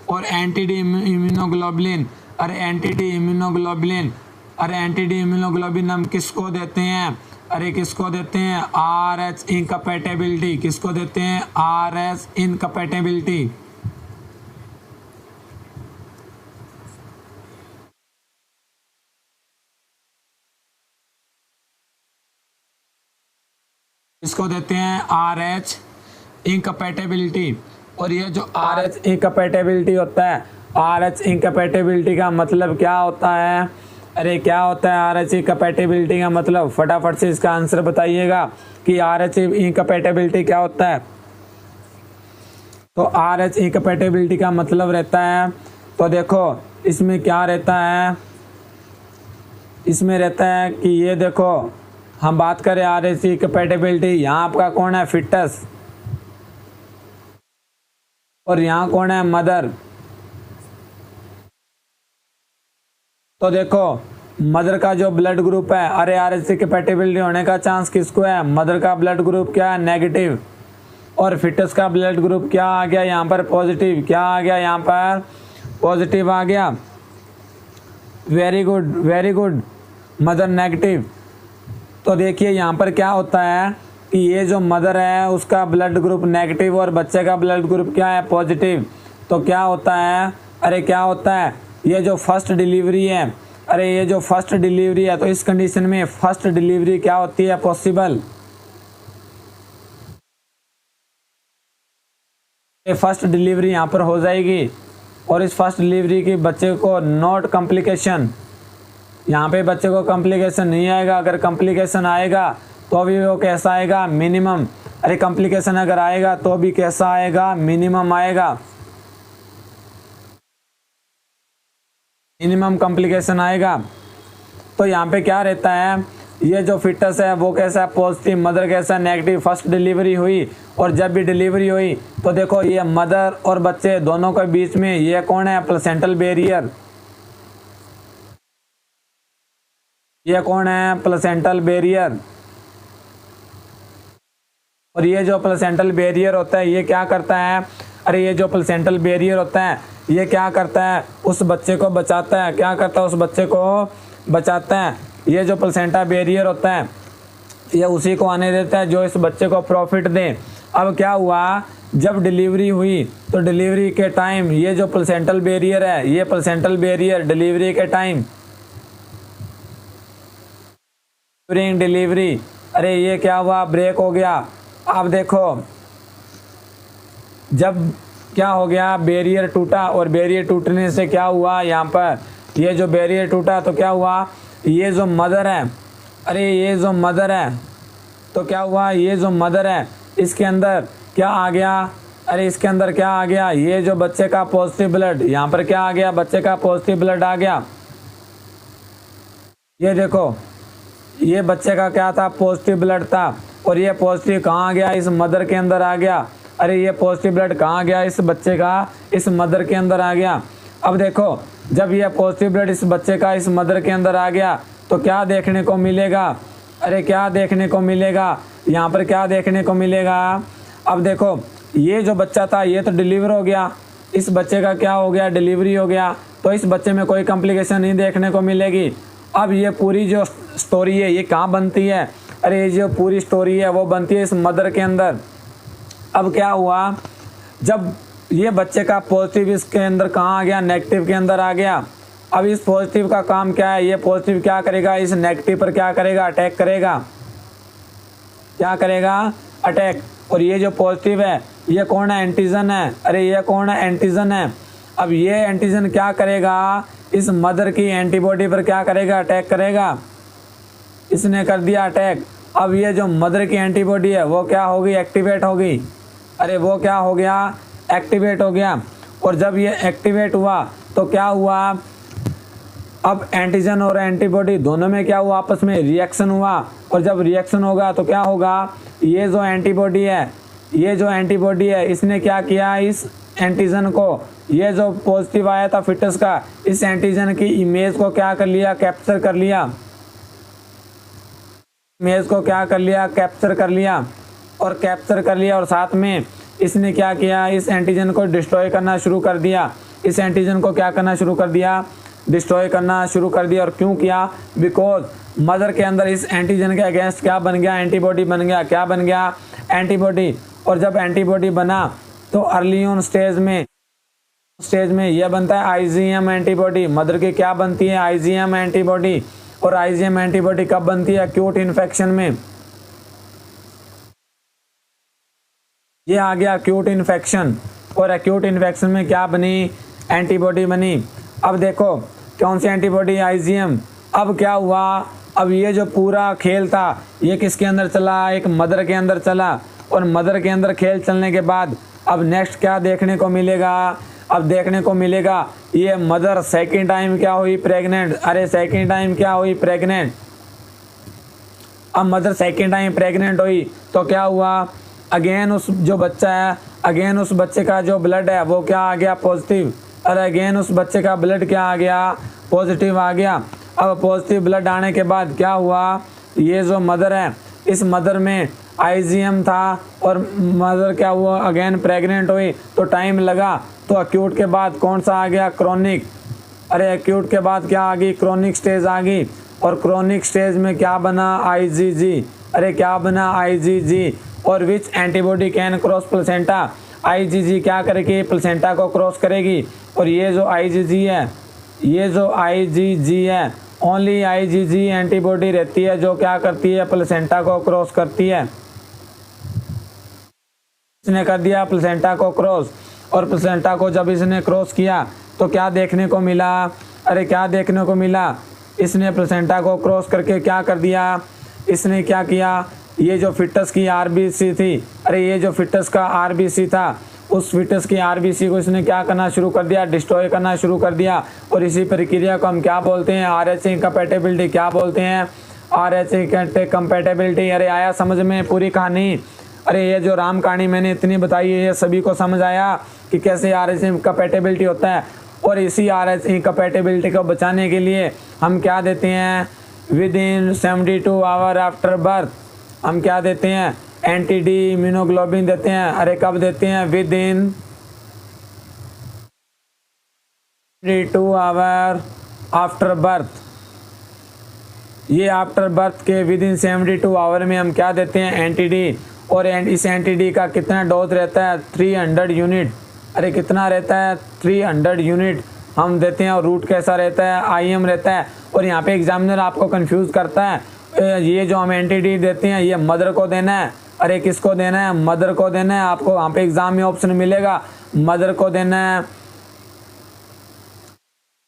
Speaker 1: और एंटी-डी इम्यूनोग्लोबुलिन, अरे एंटी-डी इम्यूनोग्लोबुलिन, अरे एंटी-डी इम्यूनोग्लोबुलिन हम किसको देते हैं, अरे किसको देते हैं, RH इनकम्पैटिबिलिटी। किसको देते हैं, RH इनकम्पैटिबिलिटी। इसको देते हैं RH इनकम्पैटिबिलिटी। और ये जो RH इनकम्पैटिबिलिटी होता है, RH इनकम्पैटिबिलिटी का मतलब क्या होता है, अरे क्या होता है RH इनकम्पैटिबिलिटी का मतलब, फटाफट से इसका आंसर बताइएगा कि RH इनकम्पैटिबिलिटी क्या होता है। तो RH इनकम्पैटिबिलिटी का मतलब रहता है, तो देखो इसमें क्या रहता है, इसमें रहता है कि ये देखो हम बात करें RH इनकम्पैटिबिलिटी, यहाँ आपका कौन है, फिटस, और यहाँ कौन है, मदर। तो देखो मदर का जो ब्लड ग्रुप है, अरे RH इनकम्पैटिबिलिटी होने का चांस किसको है, मदर का ब्लड ग्रुप क्या है, नेगेटिव। और फिटस का ब्लड ग्रुप क्या आ गया यहाँ पर, पॉजिटिव। क्या आ गया यहाँ पर, पॉजिटिव आ गया। Very good very good, mother negative. तो देखिए यहाँ पर क्या होता है कि ये जो मदर है उसका ब्लड ग्रुप नेगेटिव और बच्चे का ब्लड ग्रुप क्या है, पॉजिटिव। तो क्या होता है, अरे क्या होता है, ये जो फर्स्ट डिलीवरी है, अरे ये जो फर्स्ट डिलीवरी है, तो इस कंडीशन में फर्स्ट डिलीवरी क्या होती है, पॉसिबल। ये फर्स्ट डिलीवरी यहाँ पर हो जाएगी। और इस फर्स्ट डिलीवरी की बच्चे को नॉट कॉम्प्लिकेशन, यहाँ पे बच्चे को कॉम्प्लिकेशन नहीं आएगा। अगर कॉम्प्लिकेशन आएगा तो भी वो कैसा आएगा, मिनिमम। अरे कॉम्प्लिकेशन अगर आएगा तो भी कैसा आएगा, मिनिमम आएगा, मिनिमम कॉम्प्लिकेशन आएगा। तो यहाँ पे क्या रहता है, ये जो फिटस है वो कैसा है, पॉजिटिव, मदर कैसा, नेगेटिव। फर्स्ट डिलीवरी हुई, और जब भी डिलीवरी हुई तो देखो ये मदर और बच्चे दोनों के बीच में ये कौन है, प्लेसेंटल बैरियर। ये कौन है, प्लेसेंटल बैरियर। और ये जो प्लेसेंटल बैरियर होता है ये क्या करता है, अरे ये जो प्लेसेंटल बैरियर होता है ये क्या करता है, उस बच्चे को बचाता है। क्या करता है, उस बच्चे को बचाता है। ये जो प्लेसेंटा बैरियर होता है ये उसी को आने देता है जो इस बच्चे को प्रॉफिट दे। अब क्या हुआ, जब डिलीवरी हुई तो डिलीवरी के टाइम ये जो प्लेसेंटल बैरियर है, ये प्लेसेंटल बैरियर डिलीवरी के टाइम, ड्यूरिंग डिलीवरी, अरे ये क्या हुआ, ब्रेक हो गया। अब देखो जब क्या हो गया, बैरियर टूटा, और बैरियर टूटने से क्या हुआ, यहाँ पर ये जो बैरियर टूटा तो क्या हुआ, ये जो मदर है, अरे ये जो मदर है तो क्या हुआ, ये जो मदर है इसके अंदर क्या आ गया, अरे इसके अंदर क्या आ गया, ये जो बच्चे का पॉजिटिव ब्लड, यहाँ पर क्या आ गया, बच्चे का पॉजिटिव ब्लड आ गया। ये देखो ये बच्चे का क्या था, पॉजिटिव ब्लड था, और ये पॉजिटिव कहाँ आ गया, इस मदर के अंदर आ गया। अरे ये पॉजिटिव ब्लड कहाँ गया, इस बच्चे का इस मदर के अंदर आ गया। अब देखो जब ये पॉजिटिव ब्लड इस बच्चे का इस मदर के अंदर आ गया तो क्या देखने को मिलेगा, अरे क्या देखने को मिलेगा, यहाँ पर क्या देखने को मिलेगा। अब देखो ये जो बच्चा था ये तो डिलीवर हो गया, इस बच्चे का क्या हो गया, डिलीवरी हो गया, तो इस बच्चे में कोई कॉम्प्लिकेशन नहीं देखने को मिलेगी। अब ये पूरी जो स्टोरी है ये कहाँ बनती है, अरे ये जो पूरी स्टोरी है वो बनती है इस मदर के अंदर। अब क्या हुआ, जब ये बच्चे का पॉजिटिव इसके अंदर कहाँ आ गया, नेगेटिव के अंदर आ गया। अब इस पॉजिटिव का काम क्या है, ये पॉजिटिव क्या करेगा, इस नेगेटिव पर क्या करेगा, अटैक करेगा, क्या करेगा, अटैक। और ये जो पॉजिटिव है ये कौन है, एंटीजन है, अरे ये कौन है, एंटीजन है। अब ये एंटीजन क्या करेगा, इस मदर की एंटीबॉडी पर क्या करेगा, अटैक करेगा, इसने कर दिया अटैक। अब ये जो मदर की एंटीबॉडी है वो क्या होगी, एक्टिवेट होगी, अरे वो क्या हो गया, एक्टिवेट हो गया। और जब ये एक्टिवेट हुआ तो क्या हुआ, अब एंटीजन और एंटीबॉडी दोनों में क्या हुआ, आपस में रिएक्शन हुआ, और जब रिएक्शन होगा तो क्या होगा, ये जो एंटीबॉडी है, ये जो एंटीबॉडी है इसने क्या किया, इस एंटीजन को, ये जो पॉजिटिव आया था फिटस का, इस एंटीजन की इमेज को क्या कर लिया, कैप्चर कर लिया, इमेज को क्या कर लिया, कैप्चर कर लिया, और कैप्चर कर लिया, और साथ में इसने क्या किया, इस एंटीजन को डिस्ट्रॉय करना शुरू कर दिया, इस एंटीजन को क्या करना शुरू कर दिया, डिस्ट्रॉय करना शुरू कर दिया। और क्यों किया, बिकॉज मदर के अंदर इस एंटीजन के अगेंस्ट क्या बन गया, एंटीबॉडी बन गया, क्या बन गया, एंटीबॉडी। और जब एंटीबॉडी बना तो अर्ली ऑन स्टेज में यह बनता है आईजीएम एंटीबॉडी, मदर की क्या बनती है, आईजीएम एंटीबॉडी। और आईजीएम एंटीबॉडी कब बनती है, एक्यूट इन्फेक्शन में, ये आ गया एक्यूट इन्फेक्शन। और एक्यूट इन्फेक्शन में क्या बनी, एंटीबॉडी बनी। अब देखो कौन सी एंटीबॉडी, आईजीएम। अब क्या हुआ, अब ये जो पूरा खेल था ये किसके अंदर चला, एक मदर के अंदर चला। और मदर के अंदर खेल चलने के बाद अब नेक्स्ट क्या देखने को मिलेगा, अब देखने को मिलेगा ये मदर सेकंड टाइम क्या हुई, प्रेग्नेंट। अरे सेकंड टाइम क्या हुई, प्रेग्नेंट। अब मदर सेकंड टाइम प्रेग्नेंट हुई तो क्या हुआ, अगेन उस जो बच्चा है, अगेन उस बच्चे का जो ब्लड है वो क्या आ गया, पॉजिटिव। और अगेन उस बच्चे का ब्लड क्या आ गया, पॉजिटिव आ गया। अब पॉजिटिव ब्लड आने के बाद क्या हुआ, ये जो मदर है इस मदर में आईजीएम था, और मदर क्या हुआ, अगेन प्रेग्नेंट हुई तो टाइम लगा। तो एक्यूट के बाद कौन सा आ गया, क्रोनिक। अरे एक्यूट के बाद क्या आ गई, क्रोनिक स्टेज आ गई। और क्रोनिक स्टेज में क्या बना, आईजीजी। अरे क्या बना, आईजीजी। और विच antibody can cross placenta, IgG क्या करेगी, प्लेसेंटा को क्रॉस करेगी। और ये जो आईजीजी है, ये जो आईजीजी है, ओनली आईजीजी एंटीबॉडी रहती है जो क्या करती है, प्लेसेंटा को क्रॉस करती है। इसने कर दिया प्लेसेंटा को क्रॉस। और प्लेसेंटा को जब इसने क्रॉस किया तो क्या देखने को मिला, अरे क्या देखने को मिला, इसने प्लेसेंटा को क्रॉस करके क्या कर दिया, इसने क्या किया, ये जो फिटस की आरबीसी थी, अरे ये जो फिटस का आरबीसी था उस फिटस की आरबीसी को इसने क्या करना शुरू कर दिया, डिस्ट्रॉय करना शुरू कर दिया। और इसी प्रक्रिया को हम क्या बोलते हैं, आरएचए इनकम्पैटिबिलिटी। क्या बोलते हैं, आरएचए इनकम्पैटिबिलिटी। अरे आया समझ में पूरी कहानी। अरे ये जो राम कहानी मैंने इतनी बताई है ये सभी को समझ आया कि कैसे आरएचए इनकम्पैटिबिलिटी होता है। और इसी आरएचए इनकम्पैटिबिलिटी को बचाने के लिए हम क्या देते हैं, with in 72 hour after birth हम क्या देते हैं, एंटी डी इम्यूनोग्लोबिन देते हैं। अरे कब देते हैं, with in 72 hour after birth. ये आफ्टर बर्थ के विद इन 72 आवर में हम क्या देते हैं, एंटी डी। और इस एंटी डी का कितना डोज रहता है, 300 यूनिट। अरे कितना रहता है, 300 यूनिट हम देते हैं। और रूट कैसा रहता है, आईएम रहता है। और यहाँ पे एग्जामिनर आपको कंफ्यूज करता है, ये जो हम एंटिटी देते हैं ये मदर को देना है, अरे किसको देना है, मदर को देना है। आपको वहाँ पे एग्जाम में ऑप्शन मिलेगा मदर को देना है,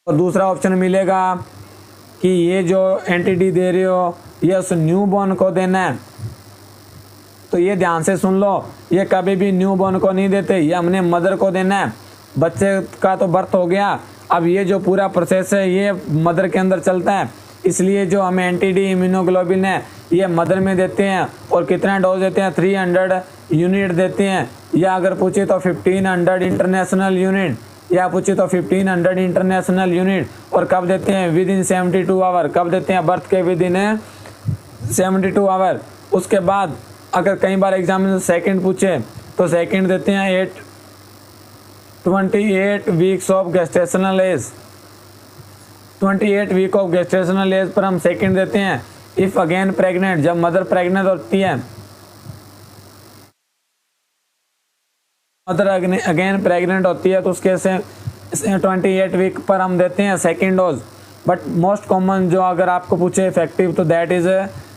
Speaker 1: और दूसरा ऑप्शन मिलेगा कि ये जो एंटिटी दे रहे हो ये उस न्यू बॉर्न को देना है। तो ये ध्यान से सुन लो, ये कभी भी न्यू बॉर्न को नहीं देते, ये हमने मदर को देना है। बच्चे का तो बर्थ हो गया, अब ये जो पूरा प्रोसेस है ये मदर के अंदर चलता है, इसलिए जो हमें एंटी-डी इम्यूनोग्लोबिन है ये मदर में देते हैं। और कितना डोज देते हैं, 300 यूनिट देते हैं, या अगर पूछे तो 1500 इंटरनेशनल यूनिट, या पूछे तो 1500 इंटरनेशनल यूनिट। और कब देते हैं, विद इन 72 आवर, कब देते हैं, बर्थ के विद इन 72 आवर। उसके बाद अगर कई बार एग्जाम में सेकंड पूछे तो सेकंड देते हैं 28 weeks of gestational age, 28 week of gestational age पर हम सेकंड देते हैं। इफ अगेन प्रेग्नेंट, जब मदर प्रेग्नेंट होती है, मदर अगेन प्रेग्नेंट होती है तो उसके से 28 वीक पर हम देते हैं second dose. But most common जो अगर आपको पूछे इफेक्टिव तो that is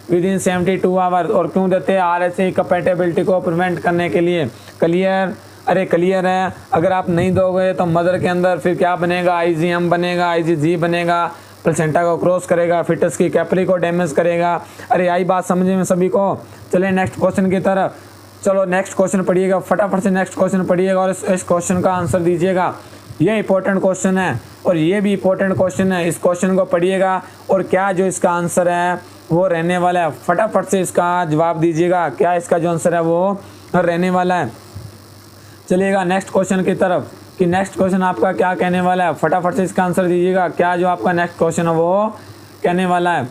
Speaker 1: within 72 hour. और क्यों देते हैं, RSA कंपैटिबिलिटी को प्रिवेंट करने के लिए। क्लियर, अरे क्लियर है। अगर आप नहीं दोगे तो मदर के अंदर फिर क्या बनेगा, IgM बनेगा, IgG बनेगा, प्लेसेंटा को क्रॉस करेगा, फिटस की कैपरी को डैमेज करेगा। अरे आई बात समझे में सभी को। चलिए नेक्स्ट क्वेश्चन की तरफ। चलो नेक्स्ट क्वेश्चन पढ़िएगा, फटाफट से नेक्स्ट क्वेश्चन पढ़िएगा और इस क्वेश्चन का आंसर दीजिएगा। ये इंपॉर्टेंट क्वेश्चन है और ये भी इंपॉर्टेंट क्वेश्चन है। इस क्वेश्चन को पढ़िएगा और क्या जो इसका आंसर है वो रहने वाला है, फटाफट से इसका जवाब दीजिएगा। क्या इसका जो आंसर है वो रहने वाला है। चलिएगा नेक्स्ट क्वेश्चन की तरफ कि नेक्स्ट क्वेश्चन आपका क्या कहने वाला है, फटाफट से इसका आंसर दीजिएगा। क्या जो आपका नेक्स्ट क्वेश्चन है वो कहने वाला है।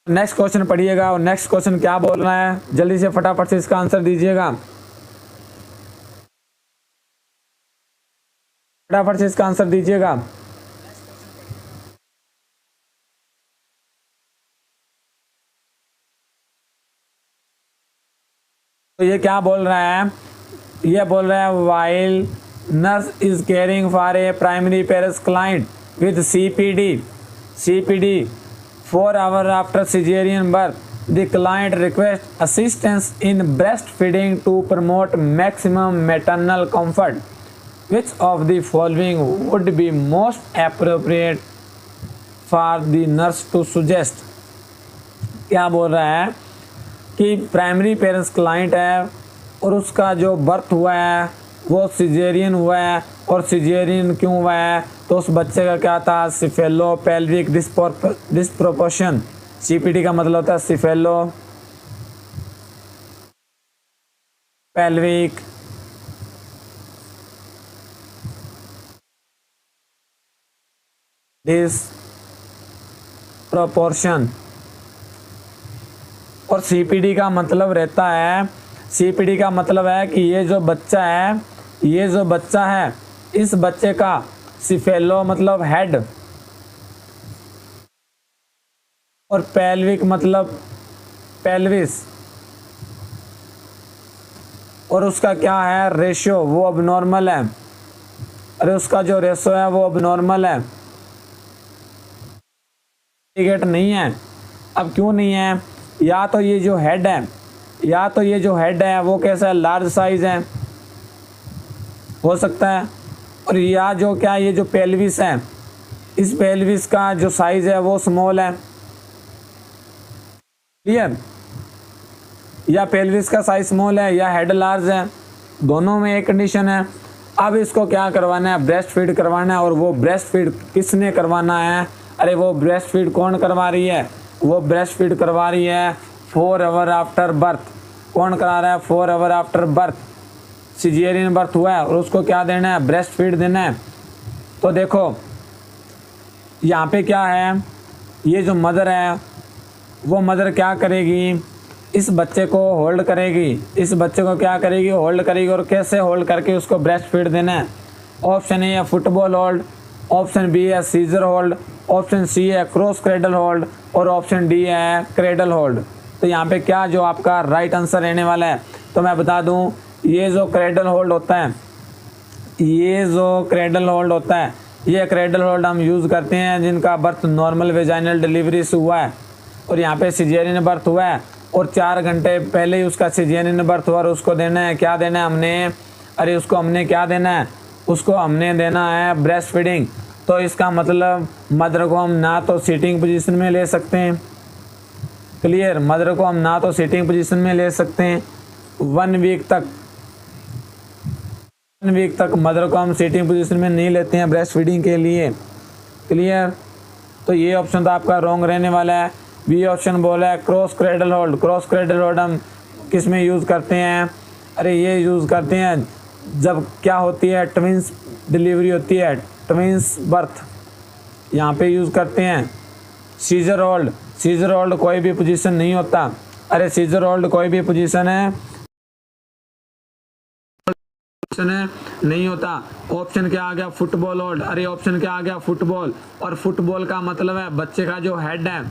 Speaker 1: नेक्स्ट क्वेश्चन पढ़िएगा और नेक्स्ट क्वेश्चन क्या बोल रहा है, जल्दी से फटाफट से इसका आंसर दीजिएगा। फटाफट से इसका आंसर दीजिएगा। तो ये क्या बोल रहा है, ये बोल रहा है while nurse is caring for a primary parents client with CPD 4 hours after cesarean birth, the client requests assistance in breastfeeding to promote maximum maternal comfort. Which of the following would be most appropriate for the nurse to suggest? क्या बोल रहा है कि primary parents client है और उसका जो birth हुआ है वो सिजेरियन हुआ है, और सिजेरियन क्यों हुआ है तो उस बच्चे का क्या था, सिफेलो पेल्विक डिस्प्रोपोर्शन। CPD का मतलब होता है सिफेलो पेल्विक डिस्प्रोपोर्शन। और CPD का मतलब रहता है, CPD का मतलब है कि ये जो बच्चा है इस बच्चे का सिफेलो मतलब हेड और पेल्विक मतलब पेल्विस, और उसका क्या है रेशियो, वो अब नॉर्मल है। अरे उसका जो रेशियो है वो अब नॉर्मल है, इंडिकेट नहीं है। अब क्यों नहीं है, या तो ये जो हेड है वो कैसा है, लार्ज साइज है, हो सकता है। और या जो क्या ये जो पेल्विस है, इस पेल्विस का जो साइज है वो स्मॉल है। क्लियर, या पेल्विस का साइज स्मॉल है या हेड लार्ज है, दोनों में एक कंडीशन है। अब इसको क्या करवाना है, ब्रेस्ट फीड करवाना है। और वो ब्रेस्ट फीड किसने करवाना है, अरे वो ब्रेस्ट फीड कौन करवा रही है, वो ब्रेस्ट फीड करवा रही है 4 आवर आफ्टर बर्थ। कौन करा रहा है, 4 hour after birth, caesarean birth हुआ है और उसको क्या देना है, ब्रेस्ट फीड देना है। तो देखो यहाँ पे क्या है, ये जो मदर है वो मदर क्या करेगी, इस बच्चे को होल्ड करेगी, इस बच्चे को क्या करेगी, होल्ड करेगी। और कैसे होल्ड करके उसको ब्रेस्ट फीड देना है। ऑप्शन ए है फुटबॉल होल्ड, ऑप्शन बी है सीजर होल्ड, ऑप्शन सी है क्रॉस क्रेडल होल्ड और ऑप्शन डी है क्रेडल होल्ड। तो यहाँ पे क्या जो आपका राइट आंसर रहने वाला है, तो मैं बता दूं ये जो क्रेडल होल्ड होता है, ये जो क्रेडल होल्ड होता है, ये क्रेडल होल्ड हम यूज़ करते हैं जिनका बर्थ नॉर्मल वेजाइनल डिलीवरी से हुआ है और यहाँ पे सिजेरियन बर्थ हुआ है और 4 घंटे पहले ही उसका सिजेरियन बर्थ हुआ और उसको देना है, क्या देना है हमने, अरे उसको हमने क्या देना है, उसको हमने देना है ब्रेस्ट फीडिंग। तो इसका मतलब मदर को हम ना तो सीटिंग पोजीशन में ले सकते हैं, क्लियर, मदर को हम ना तो सीटिंग पोजीशन में ले सकते हैं 1 वीक तक मदर को हम सीटिंग पोजीशन में नहीं लेते हैं ब्रेस्ट फीडिंग के लिए, क्लियर। तो ये ऑप्शन तो आपका रॉन्ग रहने वाला है। बी ऑप्शन बोला है cross cradle hold. Cross cradle hold हम किस में यूज़ करते हैं, अरे ये यूज़ करते हैं जब क्या होती है, ट्विंस डिलीवरी होती है, ट्विंस बर्थ, यहाँ पे यूज़ करते हैं। सीजर होल्ड, सीजर होल्ड कोई भी पोजीशन नहीं होता, अरे सीजर होल्ड कोई भी पोजीशन है नहीं होता। ऑप्शन क्या आ गया, फुटबॉल होल्ड, अरे ऑप्शन क्या आ गया, फुटबॉल। और फुटबॉल का मतलब है बच्चे का जो हेड है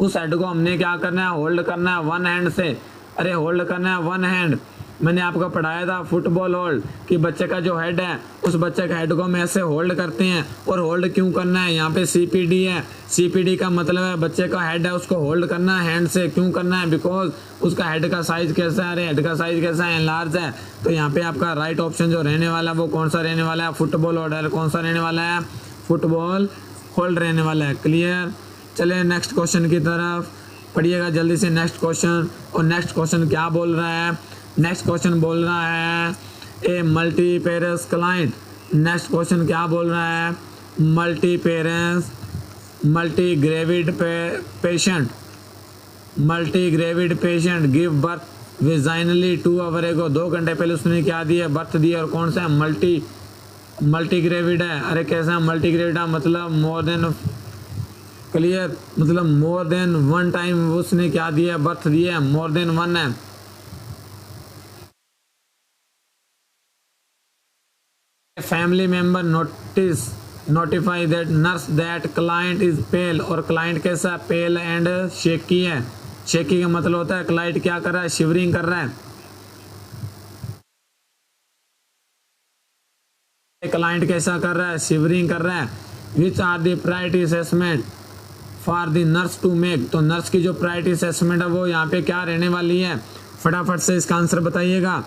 Speaker 1: उस हेड को हमने क्या करना है, होल्ड करना है 1 हैंड से, अरे होल्ड करना है 1 हैंड। मैंने आपको पढ़ाया था फुटबॉल होल्ड कि बच्चे का जो हेड है उस बच्चे का हेड को हम ऐसे होल्ड करते हैं। और होल्ड क्यों करना है, यहाँ पे सीपीडी है, सीपीडी का मतलब है बच्चे का हेड है उसको होल्ड करना है हैंड से। क्यों करना है, बिकॉज उसका हेड का साइज कैसा है, अरे हेड का साइज कैसा है, लार्ज है। तो यहाँ पे आपका राइट ऑप्शन जो रहने वाला है वो कौन सा रहने वाला है, फुटबॉल होल्ड। कौन सा रहने वाला है, फुटबॉल होल्ड रहने वाला है, क्लियर। चलिए नेक्स्ट क्वेश्चन की तरफ पढ़िएगा जल्दी से नेक्स्ट क्वेश्चन। और नेक्स्ट क्वेश्चन क्या बोल रहा है, नेक्स्ट क्वेश्चन बोल रहा है a multi parents client. Next question क्या बोल रहा है, multi parents multi gravid patient give birth vaginally 2 hour ago. 2 घंटे पहले उसने क्या दिया, बर्थ दिया। और कौन सा है, मल्टी ग्रेविड है। अरे कैसा मल्टी ग्रेविड है, मतलब मोर देन, क्लियर, मतलब मोर देन 1 टाइम उसने क्या दिया, बर्थ दिया, मोर देन 1 है। Family member notify that nurse that client is पेल। और क्लाइंट कैसा, पेल एंड शेकी है। शेकी का मतलब होता है क्लाइंट क्या कर रहा है, शिवरिंग कर रहा है। क्लाइंट कैसा कर रहा है, शिवरिंग कर रहा है। Which are the priority assessment for the nurse to make. तो नर्स की जो प्रायोरिटी असेसमेंट है वो यहाँ पे क्या रहने वाली है, फटाफट से इसका आंसर बताइएगा।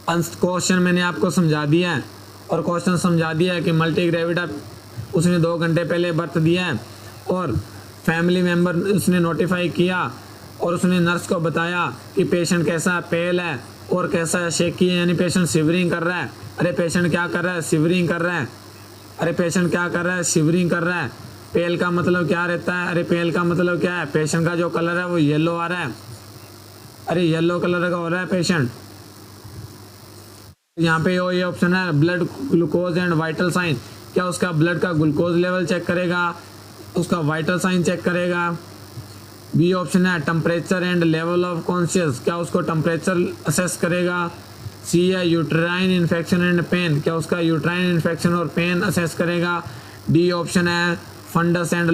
Speaker 1: क्वेश्चन मैंने आपको समझा दिया है और क्वेश्चन समझा दिया है कि मल्टी ग्रेविडा उसने 2 घंटे पहले बर्थ दिया है और फैमिली मेंबर उसने नोटिफाई किया और उसने नर्स को बताया कि पेशेंट कैसा पेल है और कैसा है शेकी है, यानी पेशेंट शिवरिंग कर रहा है। अरे पेशेंट क्या कर रहा है, शिवरिंग कर रहा है। अरे पेशेंट क्या कर रहा है, शिवरिंग कर रहा है। पेल का मतलब क्या रहता है, अरे पेल का मतलब क्या है, पेशेंट का जो कलर है वो येलो आ रहा है। अरे येलो कलर का हो रहा है पेशेंट। यहाँ पे ये ऑप्शन है blood glucose and vital sign. क्या उसका ब्लड का ग्लूकोज लेवल चेक करेगा, उसका वाइटल साइन चेक करेगा। बी ऑप्शन है temperature and level of conscious. क्या उसको टेम्परेचर असेस करेगा। सी है यूट्राइन इन्फेक्शन एंड पेन। क्या उसका यूट्राइन इन्फेक्शन और पेन असेस करेगा। डी ऑप्शन है फंडस एंड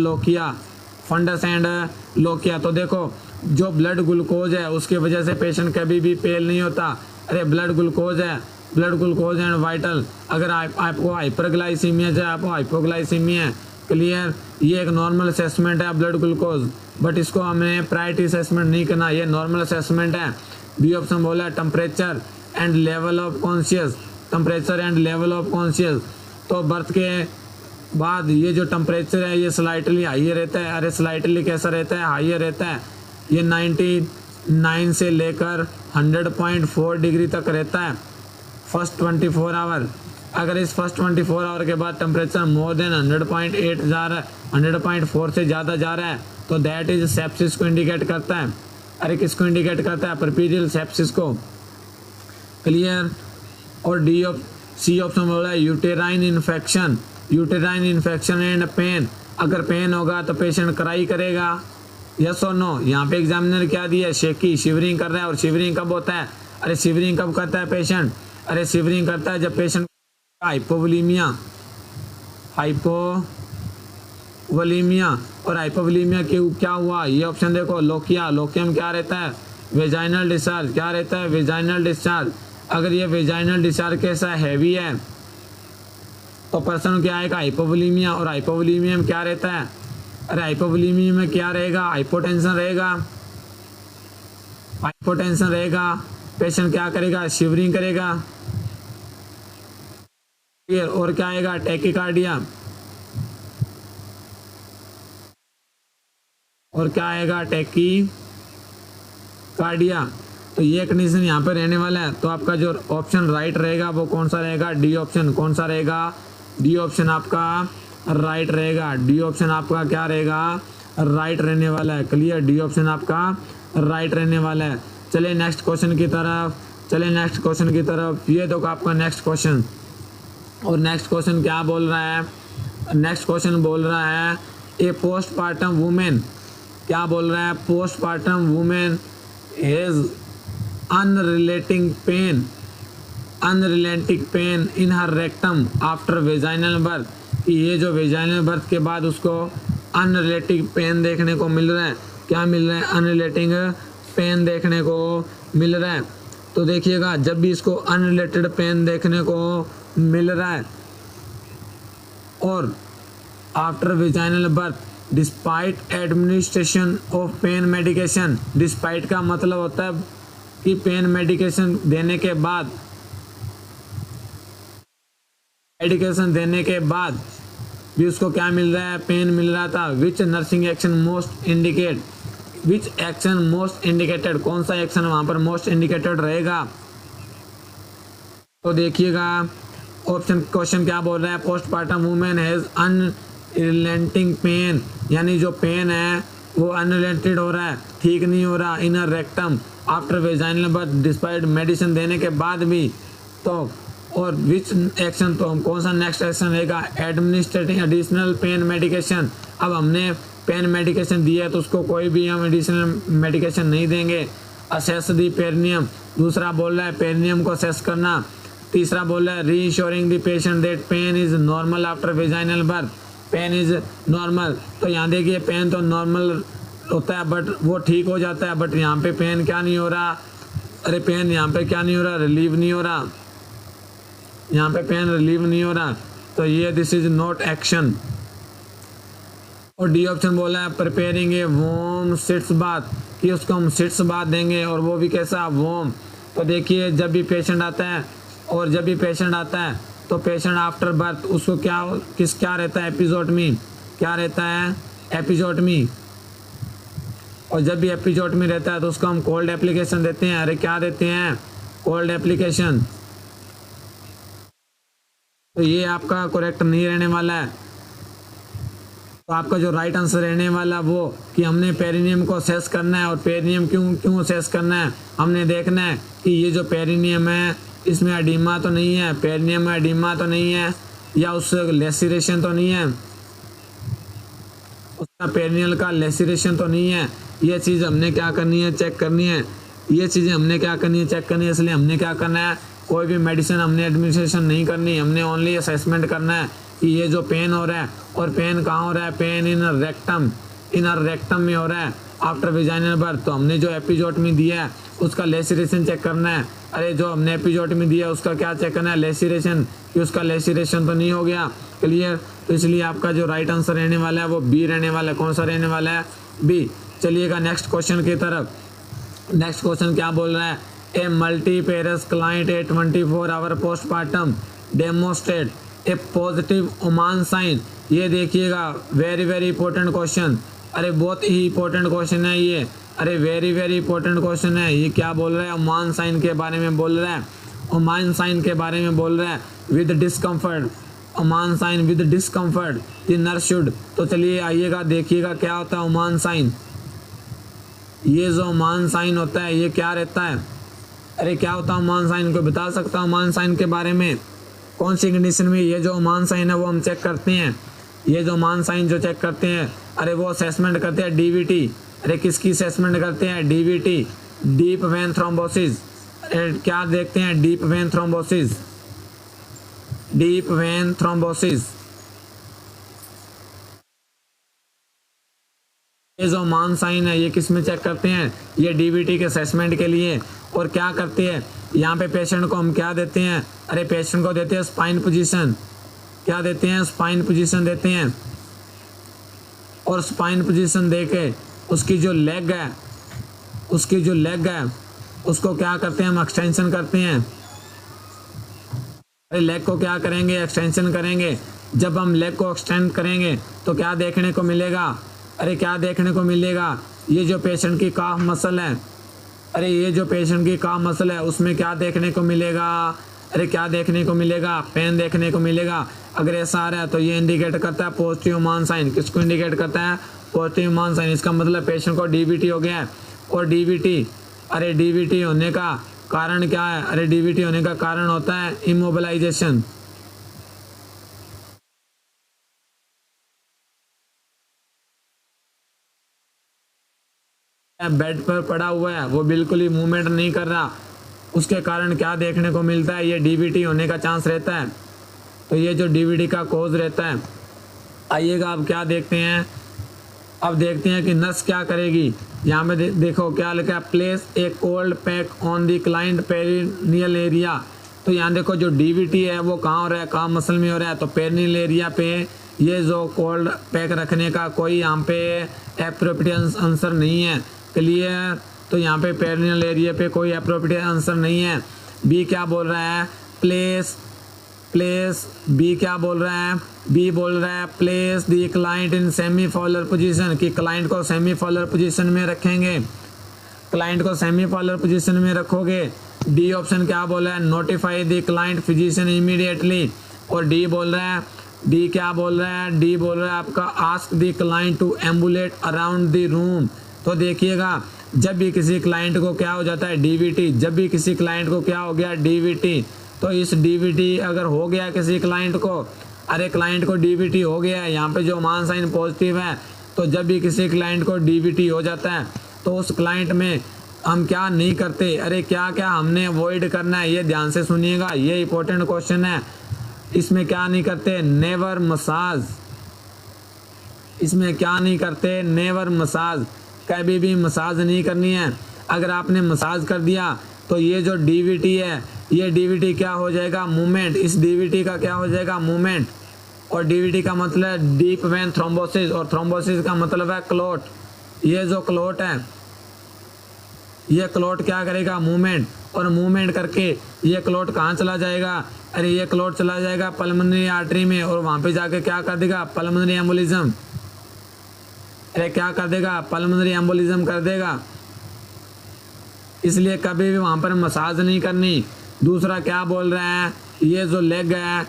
Speaker 1: लोकिया। तो देखो जो ब्लड ग्लूकोज है उसकी वजह से पेशेंट कभी भी पेल नहीं होता। अरे ब्लड ग्लूकोज है, ब्लड ग्लूकोज एंड वाइटल। अगर आपको हाइपरग्लाइसीमिया है, आपको हाइपोग्लाइसीमिया है, क्लियर। ये एक नॉर्मल असेसमेंट है ब्लड ग्लूकोज, बट इसको हमें प्रायोरिटी असेसमेंट नहीं करना, ये नॉर्मल असेसमेंट है। बी ऑप्शन बोला temperature and level of conscious. Temperature and level of conscious, तो बर्थ के बाद ये जो टेम्परेचर है ये स्लाइटली हाइयर रहता है। अरे स्लाइटली कैसा रहता है, हाइयर रहता है। ये 99 से लेकर 100.4 डिग्री तक रहता है फर्स्ट 24 आवर। अगर इस फर्स्ट 24 आवर के बाद टेम्परेचर मोर देन 100.8 जा रहा है, 100.4 से ज़्यादा जा रहा है, तो दैट इज सेप्सिस को इंडिकेट करता है। अरे किसको इंडिकेट करता है, परपीरियल सेप्सिस को, क्लियर। और सी ऑप्शन बोला है यूटेराइन इन्फेक्शन एंड पेन। अगर पेन होगा तो पेशेंट क्राई करेगा, यस और नो। यहाँ पे एग्जामिनर क्या दिया है, शेकी, शिवरिंग कर रहा है। और शिवरिंग कब होता है, अरे शिवरिंग कब करता है पेशेंट, अरे शिवरिंग करता है जब पेशेंट हाइपोवोलीमिया। और हाइपोवोलीमिया के क्या हुआ, ये ऑप्शन देखो लोकियम क्या रहता है, वेजाइनल डिस्चार्ज। क्या रहता है, वेजाइनल डिस्चार्ज। अगर ये वेजाइनल डिस्चार्ज कैसा हैवी है तो पर्सन क्या आएगा, हाइपोवोलीमिया। और हाइपोवोलीमिया में क्या रहता है, अरे हाइपोवोलीमिया में क्या रहेगा, हाइपोटेंशन रहेगा। हाइपोटेंशन रहेगा, पेशेंट क्या करेगा, शिवरिंग करेगा। और क्या आएगा, टैकीकार्डिया। और क्या आएगा, टैकीकार्डिया। तो ये कंडीशन यहाँ पे रहने वाला है। तो आपका जो ऑप्शन राइट रहेगा वो कौन सा रहेगा, डी ऑप्शन। कौन सा रहेगा, डी ऑप्शन आपका राइट रहेगा। डी ऑप्शन आपका क्या रहेगा, राइट रहने वाला है। क्लियर, डी ऑप्शन आपका राइट रहने वाला है। चलिए नेक्स्ट क्वेश्चन की तरफ, चलिए नेक्स्ट क्वेश्चन की तरफ। ये देखो आपका नेक्स्ट क्वेश्चन। और नेक्स्ट क्वेश्चन क्या बोल रहा है, नेक्स्ट क्वेश्चन बोल रहा है ए पोस्टपार्टम वुमेन, क्या बोल रहा है, postpartum women has unrelating pain in her rectum after vaginal birth, कि ये जो वेजाइनल बर्थ के बाद उसको अनरिलेटिंग पेन देखने को मिल रहा है। क्या मिल रहा है, अनरिलेटिंग पेन देखने को मिल रहा है। तो देखिएगा जब भी इसको अनरिलेटेड पेन देखने को मिल रहा है और after vaginal birth despite administration of pain medication, despite का मतलब होता है कि पेन मेडिकेशन देने के बाद, मेडिकेशन देने के बाद भी उसको क्या मिल रहा है, पेन मिल रहा था। विच नर्सिंग एक्शन मोस्ट इंडिकेट, विच एक्शन मोस्ट इंडिकेटेड, कौन सा एक्शन वहां पर मोस्ट इंडिकेटेड रहेगा। तो देखिएगा ऑप्शन क्वेश्चन क्या बोल रहा है, पोस्टपार्टम वुमेन हैज अनरिलेटिंग पेन, यानी जो पेन है वो अनरिलेटेड हो रहा है, ठीक नहीं हो रहा इन rectum after vaginal birth despite medicine देने के बाद भी। तो और विच एक्शन, तो कौन सा नेक्स्ट एक्शन रहेगा, एडमिनिस्ट्रेटिंग एडिशनल पेन मेडिकेशन। अब हमने पेन मेडिकेशन दिया है तो उसको कोई भी हम एडिशनल मेडिकेशन नहीं देंगे। असेस दी पेरिनियम, दूसरा बोल रहा है पेरिनियम को असेस करना। तीसरा बोल रहा है reassuring the patient that pain is normal after vaginal birth, pain is normal. तो यहाँ देखिए पेन तो नॉर्मल होता है बट वो ठीक हो जाता है, बट यहाँ पे पेन क्या नहीं हो रहा, अरे पेन यहाँ पे क्या नहीं हो रहा, रिलीव नहीं हो रहा, यहाँ पे पेन रिलीव नहीं हो रहा। तो ये दिस इज नॉट एक्शन। और डी ऑप्शन बोला है प्रिपेयरिंग ए वॉर्म सिट्स बाथ, कि उसको हम सिट्स बाथ देंगे और वो भी कैसा, वॉर्म। तो देखिए जब भी पेशेंट आता है और जब भी पेशेंट आता है तो पेशेंट आफ्टर बर्थ उसको क्या रहता है, एपिजोटमी, क्या रहता है, एपिजोटमी। और जब भी एपिजोटमी रहता है तो उसको हम कोल्ड एप्लीकेशन देते हैं। अरे क्या देते हैं, कोल्ड एप्लीकेशन। तो ये आपका करेक्ट नहीं रहने वाला है। तो आपका जो राइट आंसर रहने वाला वो कि हमने पेरिनियम को असेस करना है। और पेरिनियम क्यों असेस करना है, हमने देखना है कि ये जो पेरिनियम है इसमें एडिमा तो नहीं है, पेरिनियम में एडिमा तो नहीं है, या उससे लेसिरेशन तो नहीं है, उसका पेरिनियल का लेसिरेशन तो नहीं है। ये चीज़ हमने क्या करनी है, चेक करनी है। ये चीज़ें हमने क्या करनी है, चेक करनी है। इसलिए हमने क्या करना है, कोई भी मेडिसिन हमने एडमिनिस्ट्रेशन नहीं करनी, हमने ओनली असेसमेंट करना है कि ये जो पेन हो रहा है, और पेन कहाँ हो रहा है, pain in rectum, in rectum में हो रहा है आफ्टर वेजाइनल बर्थ। तो हमने जो एपिजोटमी दिया है उसका लेसिरेशन चेक करना है। अरे जो हमने एपिजोटमी दिया उसका क्या चेक करना है, लेसिरेशन, कि उसका लेसिरेशन तो नहीं हो गया। क्लियर, तो इसलिए आपका जो राइट आंसर रहने वाला है वो बी रहने वाला है। कौन सा रहने वाला है, बी। चलिएगा नेक्स्ट क्वेश्चन की तरफ। नेक्स्ट क्वेश्चन क्या बोल रहा है, a multiparous client a 24 hour postpartum demonstrate a positive Homan's sign. ये देखिएगा वेरी वेरी इंपॉर्टेंट क्वेश्चन, अरे बहुत ही इंपॉर्टेंट क्वेश्चन है ये, अरे वेरी वेरी इंपॉर्टेंट क्वेश्चन है। ये क्या बोल रहा है, ओमान साइन के बारे में बोल रहा है, ओमान साइन के बारे में बोल रहा है। With discomfort, woman sign with discomfort the nurse should. तो चलिए आइएगा देखिएगा क्या होता है ओमान साइन। ये जो ओमान साइन होता है ये क्या रहता है, अरे क्या होता है ओमान साइन, को बता सकता हूँ ओमान साइन के बारे में। कौन सी कंडीशन में ये जो ओमान साइन है वो हम चेक करते हैं, ये जो ओमान साइन जो चेक करते हैं, अरे वो असेसमेंट करते हैं डीवीटी। अरे किसकी असेसमेंट करते हैं, डीवीटी, डीप वेन थ्रोम्बोसिस। अरे क्या देखते हैं, deep vein thrombosis, deep vein thrombosis. ये जो मान साइन है ये किस में चेक करते हैं, ये डीवीटी के असेसमेंट के लिए। और क्या करते हैं यहाँ पे पेशेंट को हम क्या देते हैं, अरे पेशेंट को देते हैं स्पाइन पोजीशन, क्या देते हैं, स्पाइन पोजीशन देते हैं। और स्पाइन पोजीशन देके उसकी जो लेग है, उसकी जो लेग है उसको क्या करते हैं, हम एक्सटेंशन करते हैं। अरे लेग को क्या करेंगे, एक्सटेंशन करेंगे। जब हम लेग को एक्सटेंड करेंगे तो क्या देखने को मिलेगा, अरे क्या देखने को मिलेगा, ये जो पेशेंट की काफ मसल है, अरे ये जो पेशेंट की काफ मसल है उसमें क्या देखने को मिलेगा, अरे क्या देखने को मिलेगा, पेन देखने को मिलेगा। अगर ऐसा आ रहा है तो ये इंडिकेट करता है पॉजिटिव मान साइन। किसको इंडिकेट करता है, पॉजिटिव मान साइन। इसका मतलब पेशेंट को डीवीटी हो गया है। और डीवीटी, अरे डीवीटी होने का कारण क्या है, अरे डीवीटी होने का कारण होता है इमोबिलाइजेशन। बेड पर पड़ा हुआ है, वो बिल्कुल ही मूवमेंट नहीं कर रहा, उसके कारण क्या देखने को मिलता है, ये डीवीटी होने का चांस रहता है। तो ये जो डीवीटी का कोज रहता है। आइएगा अब क्या देखते हैं, अब देखते हैं कि नस क्या करेगी। यहाँ पे देखो क्या लिखा है, place a cold pack on the client perineal area. तो यहाँ देखो जो डीवीटी है वो कहाँ हो रहा है, कहाँ मसल में हो रहा है, तो पेरिनियल एरिया पे ये जो कोल्ड पैक रखने का कोई यहाँ पे एप्रोप्रिएट आंसर नहीं है। क्लियर, तो यहाँ पे पेरिनियल एरिया पे कोई एप्रोप्रिएट आंसर नहीं है। बी क्या बोल रहा है, प्लेस, प्लेस, बी क्या बोल रहा है, बी बोल रहा है place the client in semi Fowler position, कि क्लाइंट को सेमी फॉलर पोजीशन में रखेंगे, क्लाइंट को सेमी फॉलर पोजीशन में रखोगे। डी ऑप्शन क्या बोला है, notify the client physician immediately. और डी बोल रहा है, डी क्या बोल रहा है, डी बोल रहा है आपका ask the client to ambulate around the room. तो देखिएगा जब भी किसी क्लाइंट को क्या हो जाता है डीवीटी, जब भी किसी क्लाइंट को क्या हो गया डीवीटी, तो इस डीवीटी अगर हो गया किसी क्लाइंट को, अरे क्लाइंट को डीवीटी हो गया है, यहाँ पे जो मान साइन पॉजिटिव है, तो जब भी किसी क्लाइंट को डीवीटी हो जाता है तो उस क्लाइंट में हम क्या नहीं करते, अरे क्या क्या हमने अवॉइड करना है, ये ध्यान से सुनिएगा, ये इंपॉर्टेंट क्वेश्चन है। इसमें क्या नहीं करते, नेवर मसाज, इसमें क्या नहीं करते, नेवर मसाज, कभी भी मसाज नहीं करनी है। अगर आपने मसाज कर दिया तो ये जो डीवीटी है, ये डीवीटी क्या हो जाएगा, मूवमेंट, इस डीवीटी का क्या हो जाएगा, मूवमेंट। और डीवीटी का मतलब है डीप वेन थ्रोम्बोसिस, और थ्रोम्बोसिस का मतलब है क्लोट। ये जो क्लोट है, ये क्लोट क्या करेगा, मूवमेंट, और मूवमेंट करके ये क्लोट कहाँ चला जाएगा, अरे ये क्लोट चला जाएगा पल्मोनरी आर्टरी में, और वहाँ पे जाके क्या कर देगा, पल्मोनरी एम्बोलिज्म, अरे क्या कर देगा, पल्मोनरी एम्बोलिज्म कर देगा। इसलिए कभी भी वहाँ पर मसाज नहीं करनी। दूसरा क्या बोल रहा है, ये जो लेग है,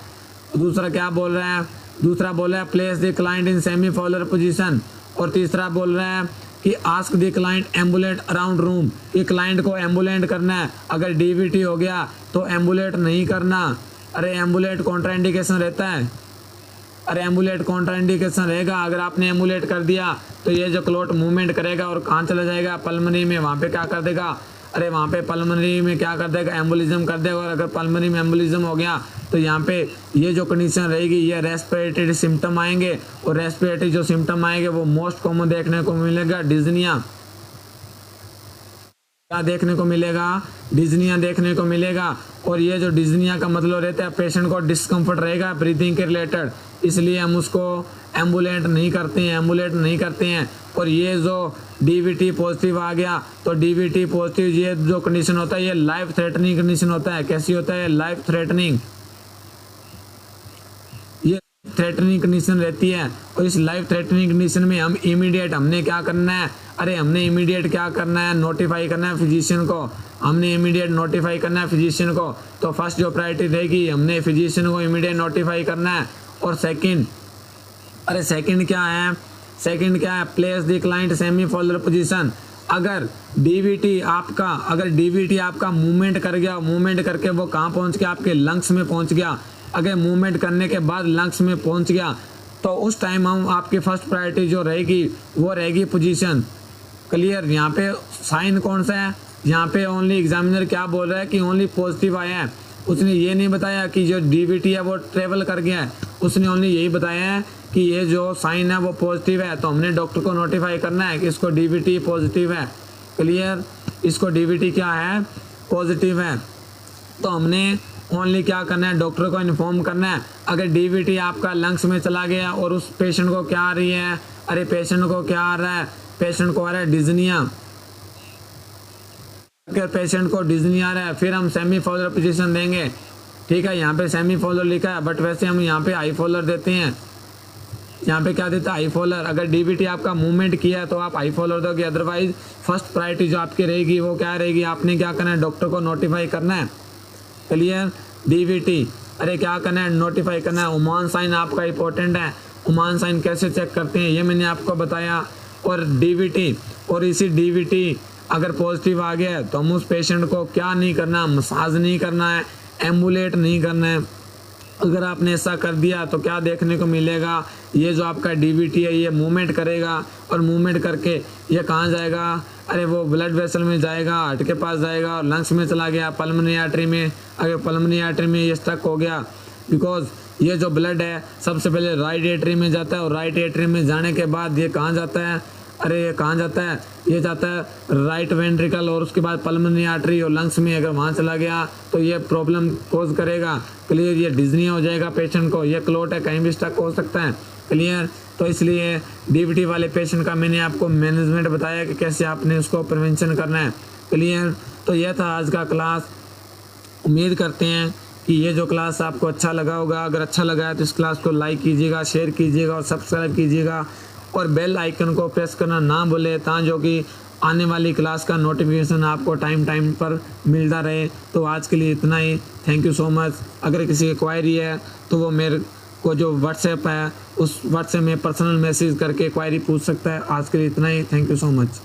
Speaker 1: दूसरा क्या बोल रहा है, दूसरा बोल रहा है place the client in semi Fowler position. और तीसरा बोल रहा है कि ask the client ambulate around room, कि क्लाइंट को एम्बुलेंट करना है। अगर डीवीटी हो गया तो एम्बुलेट नहीं करना, अरे एम्बुलेट कॉन्ट्राइंडिकेशन रहता है, अरे एम्बुलेट कॉन्ट्राइंडिकेशन रहेगा। अगर आपने एम्बुलेट कर दिया तो ये जो क्लोट मूवमेंट करेगा और कहाँ चला जाएगा, पल्मोनरी में, वहाँ पे क्या कर देगा, अरे वहाँ पे पल्मोनरी में क्या कर देगा, एम्बोलिज्म कर देगा। और अगर पल्मोनरी में एम्बोलिज्म हो गया तो यहाँ पे ये जो कंडीशन रहेगी, ये रेस्पिरेटरी सिम्टम आएंगे, और रेस्पिरेटरी जो सिम्टम आएंगे वो मोस्ट कॉमन देखने को मिलेगा डिज्निया। क्या देखने को मिलेगा, डिज्निया देखने को मिलेगा। और ये जो डिज्निया का मतलब रहता है पेशेंट को डिस्कम्फर्ट रहेगा ब्रीथिंग के रिलेटेड, इसलिए हम उसको एम्बुलेंट नहीं करते हैं, एम्बुलेट नहीं करते हैं। और ये जो डीवीटी पॉजिटिव आ गया, तो डीवीटी पॉजिटिव ये जो कंडीशन होता है ये लाइफ थ्रेटनिंग कंडीशन होता है। कैसी होता है, लाइफ थ्रेटनिंग, ये थ्रेटनिंग कंडीशन रहती है। और इस लाइफ थ्रेटनिंग कंडीशन में हम इमीडिएट हमने क्या करना है, अरे हमने इमीडिएट क्या करना है, नोटिफाई करना है फिजिशियन को, हमने इमीडिएट नोटिफाई करना है फिजिशियन को। तो फर्स्ट जो प्रायोरिटी रहेगी, हमने फिजिशियन को इमीडिएट नोटिफाई करना है। और सेकंड, अरे सेकंड क्या है, सेकंड क्या है, place the client semi Fowler position. अगर डीवीटी आपका, अगर डीवीटी आपका मूवमेंट कर गया, मूवमेंट करके वो कहाँ पहुँच गया, आपके लंग्स में पहुँच गया, अगर मूवमेंट करने के बाद लंग्स में पहुँच गया, तो उस टाइम हम आपकी फर्स्ट प्रायोरिटी जो रहेगी वो रहेगी पोजीशन। क्लियर, यहाँ पे साइन कौन सा है, यहाँ पे ओनली एग्जामिनर क्या बोल रहा है कि ओनली पॉजिटिव आया है, उसने ये नहीं बताया कि जो डीवीटी है वो ट्रेवल कर गया है, उसने ओनली यही बताया है कि ये जो साइन है वो पॉजिटिव है। तो हमने डॉक्टर को नोटिफाई करना है कि इसको डीवीटी पॉजिटिव है। क्लियर, इसको डीवीटी क्या है, पॉजिटिव है। तो हमने ओनली क्या करना है, डॉक्टर को इन्फॉर्म करना है। अगर डीवीटी आपका लंग्स में चला गया और उस पेशेंट को क्या आ रही है, अरे पेशेंट को क्या आ रहा है, पेशेंट को आ रहा है डिज्निया। अगर पेशेंट को डिज्नी आ रहा है फिर हम सेमी फॉलर पोजीशन देंगे। ठीक है, यहाँ पे सेमी फॉलर लिखा है बट वैसे हम यहाँ पे हाई फॉलर देते हैं। यहाँ पे क्या देता है, हाई फॉलर। अगर डीवीटी आपका मूवमेंट किया है तो आप हाई फॉलर दोगे, अदरवाइज फर्स्ट प्रायोरिटी जो आपकी रहेगी वो क्या रहेगी, आपने क्या करना है, डॉक्टर को नोटिफाई करना है। क्लियर, डीवीटी अरे क्या करना है, नोटिफाई करना है। ओमान साइन आपका इंपॉर्टेंट है। ओमान साइन कैसे चेक करते हैं ये मैंने आपको बताया। और डीवीटी, और इसी डीवीटी अगर पॉजिटिव आ गया है तो हम उस पेशेंट को क्या नहीं करना, मसाज नहीं करना है, एम्बुलेट नहीं करना है। अगर आपने ऐसा कर दिया तो क्या देखने को मिलेगा, ये जो आपका डीवीटी है ये मूवमेंट करेगा और मूवमेंट करके ये कहाँ जाएगा, अरे वो ब्लड वेसल में जाएगा, हार्ट के पास जाएगा और लंग्स में चला गया, पल्मोनरी आर्टरी में। अगर पल्मोनरी आर्टरी में ये स्टक हो गया, बिकॉज ये जो ब्लड है सबसे पहले राइट एट्री में जाता है और राइट एट्री में जाने के बाद ये कहाँ जाता है, अरे ये कहाँ जाता है, ये जाता है राइट वेंट्रिकल और उसके बाद पल्मोनरी आर्टरी और लंग्स में। अगर वहाँ चला गया तो ये प्रॉब्लम कोज करेगा। क्लियर, ये डिज्नी हो जाएगा पेशेंट को, ये क्लोट है कहीं भी स्टक हो सकता है। क्लियर, तो इसलिए डीवीटी वाले पेशेंट का मैंने आपको मैनेजमेंट बताया कि कैसे आपने उसको प्रिवेंशन करना है। क्लियर, तो यह था आज का क्लास। उम्मीद करते हैं कि ये जो क्लास आपको अच्छा लगा होगा। अगर अच्छा लगा है तो इस क्लास को लाइक कीजिएगा, शेयर कीजिएगा और सब्सक्राइब कीजिएगा और बेल आइकन को प्रेस करना ना भूलें ताकि कि आने वाली क्लास का नोटिफिकेशन आपको टाइम पर मिलता रहे। तो आज के लिए इतना ही। Thank you so much. अगर किसी की क्वायरी है तो वो मेरे को जो व्हाट्सएप है उस व्हाट्सएप में पर्सनल मैसेज करके क्वायरी पूछ सकता है। आज के लिए इतना ही। Thank you so much.